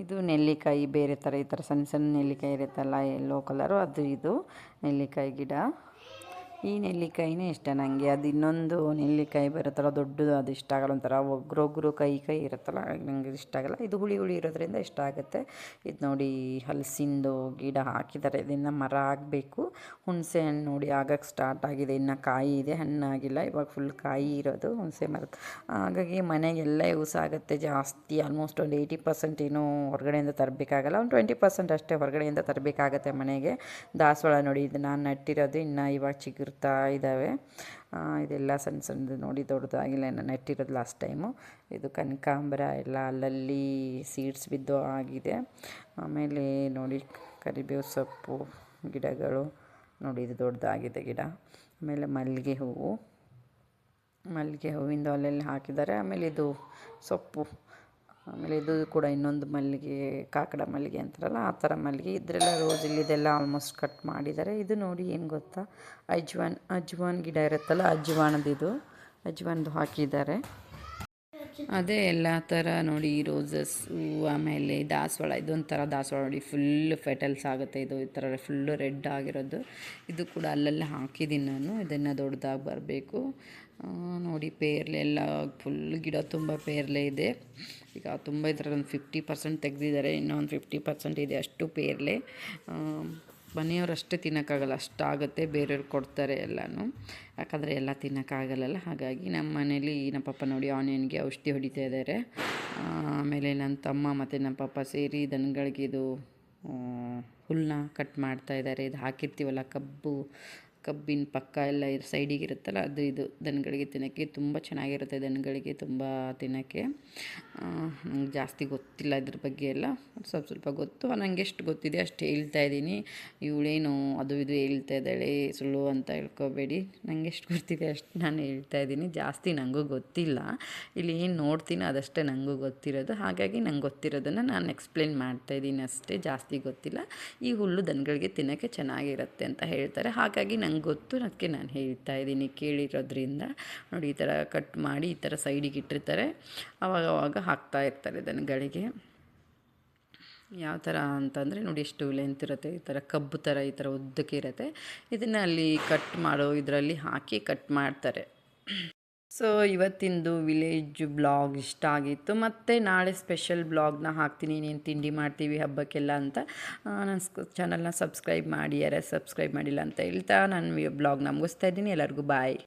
ಇದು ನೆಲ್ಲಿಕಾಯಿ ಬೇರೆ ಥರ, ಈ ಥರ ಸಣ್ಣ ಸಣ್ಣ ನೆಲ್ಲಿಕಾಯಿ ಇರುತ್ತಲ್ಲ, ಯೆಲ್ಲೋ ಕಲರು, ಅದು ಇದು ನೆಲ್ಲಿಕಾಯಿ ಗಿಡ. ಈ ನೆಲ್ಲಿಕಾಯಿನೇ ಇಷ್ಟ ನನಗೆ. ಅದು ಇನ್ನೊಂದು ನೆಲ್ಲಿಕಾಯಿ ಬರುತ್ತಲ್ಲ ದೊಡ್ಡದು, ಅದು ಇಷ್ಟ ಆಗಲ್ಲ. ಒಂಥರ ಒಗ್ರೊಗ್ರು ಕೈ ಇರುತ್ತಲ್ಲ, ನನಗೆ ಇಷ್ಟ ಆಗಲ್ಲ. ಇದು ಹುಳಿ ಇರೋದ್ರಿಂದ ಇಷ್ಟ ಆಗುತ್ತೆ. ಇದು ನೋಡಿ ಹಲಸಿಂದು ಗಿಡ ಹಾಕಿದ್ದಾರೆ, ಇದನ್ನು ಮರ ಆಗಬೇಕು. ಹುಣಸೆ ಹಣ್ಣು ನೋಡಿ ಆಗಕ್ಕೆ ಸ್ಟಾರ್ಟ್ ಆಗಿದೆ, ಇನ್ನು ಕಾಯಿ ಇದೆ, ಹಣ್ಣಾಗಿಲ್ಲ. ಇವಾಗ ಫುಲ್ ಕಾಯಿ ಇರೋದು ಹುಣಸೆ ಮರದ. ಹಾಗಾಗಿ ಮನೆಗೆಲ್ಲ ಯೂಸ್ ಆಗುತ್ತೆ ಜಾಸ್ತಿ. ಆಲ್ಮೋಸ್ಟ್ ಒಂದು 80% ಏನೂ ಹೊರಗಡೆಯಿಂದ ತರಬೇಕಾಗಲ್ಲ, ಒಂದು 20% ಅಷ್ಟೇ ಹೊರಗಡೆಯಿಂದ ತರಬೇಕಾಗತ್ತೆ ಮನೆಗೆ. ದಾಸವಾಳ ನೋಡಿ, ಇದು ನಾನು ನಟ್ಟಿರೋದು, ಇನ್ನು ಇವಾಗ ಚಿಗುರ್ತಾ ಇದ್ದಾವೆ. ಇದೆಲ್ಲ ಸಣ್ಣ ಸಣ್ಣದು ನೋಡಿ, ದೊಡ್ಡದಾಗಿಲ್ಲ, ನಾನು ನೆಟ್ಟಿರೋದು ಲಾಸ್ಟ್ ಟೈಮು. ಇದು ಕನಕಾಂಬರ ಎಲ್ಲ ಅಲ್ಲಲ್ಲಿ ಸೀಡ್ಸ್ ಬಿದ್ದು ಆಗಿದೆ. ಆಮೇಲೆ ನೋಡಿ ಕರಿಬೇವು ಸೊಪ್ಪು ಗಿಡಗಳು ನೋಡಿ, ಇದು ದೊಡ್ಡದಾಗಿದೆ ಗಿಡ. ಆಮೇಲೆ ಮಲ್ಲಿಗೆ ಹೂವಿಂದು ಅಲ್ಲೆಲ್ಲಿ ಹಾಕಿದ್ದಾರೆ. ಆಮೇಲೆ ಇದು ಸೊಪ್ಪು, ಆಮೇಲೆ ಇದು ಕೂಡ ಇನ್ನೊಂದು ಮಲ್ಲಿಗೆ, ಕಾಕಡ ಮಲ್ಲಿಗೆ ಅಂತಾರಲ್ಲ ಆ ಥರ ಮಲ್ಲಿಗೆ. ಇದರೆಲ್ಲ ರೋಸ್, ಇಲ್ಲಿದೆಲ್ಲ ಆಲ್ಮೋಸ್ಟ್ ಕಟ್ ಮಾಡಿದ್ದಾರೆ. ಇದು ನೋಡಿ ಏನು ಗೊತ್ತಾ, ಅಜ್ವಾನ್ ಗಿಡ ಇರುತ್ತಲ್ಲ, ಅಜ್ವಾನ್ದು ಹಾಕಿದ್ದಾರೆ. ಅದೇ ಎಲ್ಲ ಥರ ನೋಡಿ, ರೋಸಸ್ಸು, ಆಮೇಲೆ ದಾಸವಾಳ, ಇದೊಂಥರ ದಾಸವಾಳ ನೋಡಿ, ಫುಲ್ಲು ಫೆಟಲ್ಸ್ ಆಗುತ್ತೆ. ಇದು ಈ ಥರ ಫುಲ್ಲು ರೆಡ್ ಆಗಿರೋದು. ಇದು ಕೂಡ ಅಲ್ಲಲ್ಲೇ ಹಾಕಿದ್ದೀನಿ ನಾನು, ಇದನ್ನು ದೊಡ್ಡದಾಗಿ ಬರಬೇಕು. ನೋಡಿ ಪೇರ್ಲೆ ಎಲ್ಲ ಫುಲ್ ಗಿಡ ತುಂಬ ಪೇರ್ಲೆ ಇದೆ. ಈಗ ತುಂಬ ಇದರಲ್ಲಿ ಒಂದು 50% ತೆಗೆದಿದ್ದಾರೆ, ಇನ್ನೊಂದು 50% ಇದೆ, ಅಷ್ಟು ಪೇರ್ಲೆ. ಮನೆಯವ್ರು ಅಷ್ಟೇ ತಿನ್ನೋಕ್ಕಾಗಲ್ಲ, ಅಷ್ಟಾಗುತ್ತೆ, ಬೇರೆಯವ್ರಿಗೆ ಕೊಡ್ತಾರೆ ಎಲ್ಲನೂ. ಯಾಕಂದರೆ ಎಲ್ಲ ತಿನ್ನೋಕ್ಕಾಗಲ್ಲ. ಹಾಗಾಗಿ ನಮ್ಮ ಮನೇಲಿ ನಮ್ಮ ಪಪ್ಪ ನೋಡಿ ಆನಿಯನ್ಗೆ ಔಷಧಿ ಹೊಡಿತಾ ಇದ್ದಾರೆ. ಆಮೇಲೆ ನನ್ನ ತಮ್ಮ ಮತ್ತು ನಮ್ಮ ಪಪ್ಪ ಸೇರಿ ದನಗಳಿಗೆ ಇದು ಹುಲ್ಲನ್ನ ಕಟ್ ಮಾಡ್ತಾ ಇದ್ದಾರೆ. ಇದು ಹಾಕಿರ್ತೀವಲ್ಲ ಕಬ್ಬಿನ ಪಕ್ಕ ಎಲ್ಲ ಸೈಡಿಗೆ ಇರುತ್ತಲ್ಲ, ಇದು ದನಗಳಿಗೆ ತಿನ್ನೋಕ್ಕೆ ತುಂಬ ಚೆನ್ನಾಗಿರುತ್ತೆ. ದನಗಳಿಗೆ ತುಂಬ ತಿನ್ನೋಕ್ಕೆ. ನಂಗೆ ಜಾಸ್ತಿ ಗೊತ್ತಿಲ್ಲ ಇದ್ರ ಬಗ್ಗೆ ಎಲ್ಲ, ಸ್ವಲ್ಪ ಗೊತ್ತು. ನನಗೆ ಎಷ್ಟು ಗೊತ್ತಿದೆ ಅಷ್ಟು ಹೇಳ್ತಾ ಇದ್ದೀನಿ. ಇವಳೇನು ಅದು ಇದು ಹೇಳ್ತಾ ಇದ್ದಾಳೆ, ಸುಳ್ಳು ಅಂತ ಹೇಳ್ಕೊಬೇಡಿ. ನನಗೆ ಎಷ್ಟು ಗೊತ್ತಿದೆ ಅಷ್ಟು ನಾನು ಹೇಳ್ತಾ ಇದ್ದೀನಿ, ಜಾಸ್ತಿ ನನಗೂ ಗೊತ್ತಿಲ್ಲ. ಇಲ್ಲಿ ಏನು ನೋಡ್ತೀನಿ ಅದಷ್ಟೇ ನನಗೂ ಗೊತ್ತಿರೋದು. ಹಾಗಾಗಿ ನಂಗೆ ಗೊತ್ತಿರೋದನ್ನು ನಾನು ಎಕ್ಸ್ಪ್ಲೇನ್ ಮಾಡ್ತಾಯಿದ್ದೀನಿ ಅಷ್ಟೇ, ಜಾಸ್ತಿ ಗೊತ್ತಿಲ್ಲ. ಈ ಹುಲ್ಲು ದನಗಳಿಗೆ ತಿನ್ನೋಕ್ಕೆ ಚೆನ್ನಾಗಿರುತ್ತೆ ಅಂತ ಹೇಳ್ತಾರೆ, ಹಾಗಾಗಿ ನಂಗೆ ಗೊತ್ತು, ಅದಕ್ಕೆ ನಾನು ಹೇಳ್ತಾ ಇದ್ದೀನಿ ಕೇಳಿರೋದ್ರಿಂದ. ನೋಡಿ ಈ ಥರ ಕಟ್ ಮಾಡಿ ಈ ಥರ ಸೈಡಿಗೆ ಇಟ್ಟಿರ್ತಾರೆ, ಆವಾಗ ಹಾಕ್ತಾ ಇರ್ತಾರೆ ದನಗಳಿಗೆ. ಯಾವ ಥರ ಅಂತಂದರೆ ನೋಡಿ ಎಷ್ಟು ಲೆಂತ್ ಇರುತ್ತೆ, ಈ ಥರ ಕಬ್ಬು ಥರ ಈ ಥರ ಉದ್ದಕ್ಕೆ ಇರುತ್ತೆ. ಇದನ್ನು ಅಲ್ಲಿ ಕಟ್ ಮಾಡೋ ಇದರಲ್ಲಿ ಹಾಕಿ ಕಟ್ ಮಾಡ್ತಾರೆ. ಸೊ ಇವತ್ತಿಂದು ವಿಲೇಜ್ ಬ್ಲಾಗ್ ಇಷ್ಟ ಆಗಿತ್ತು. ಮತ್ತು ನಾಳೆ ಸ್ಪೆಷಲ್ ಬ್ಲಾಗ್ನ ಹಾಕ್ತೀನಿ, ಇನ್ನೇನು ತಿಂಡಿ ಮಾಡ್ತೀವಿ ಹಬ್ಬಕ್ಕೆಲ್ಲ ಅಂತ. ನನ್ನ ಚಾನಲ್ನ ಸಬ್ಸ್ಕ್ರೈಬ್ ಮಾಡಿ, ಯಾರು ಸಬ್ಸ್ಕ್ರೈಬ್ ಮಾಡಿಲ್ಲ ಅಂತ ಹೇಳ್ತಾ ನಾನು ಬ್ಲಾಗ್ನ ಮುಗಿಸ್ತಾ ಇದ್ದೀನಿ. ಎಲ್ಲರಿಗೂ ಬಾಯ್.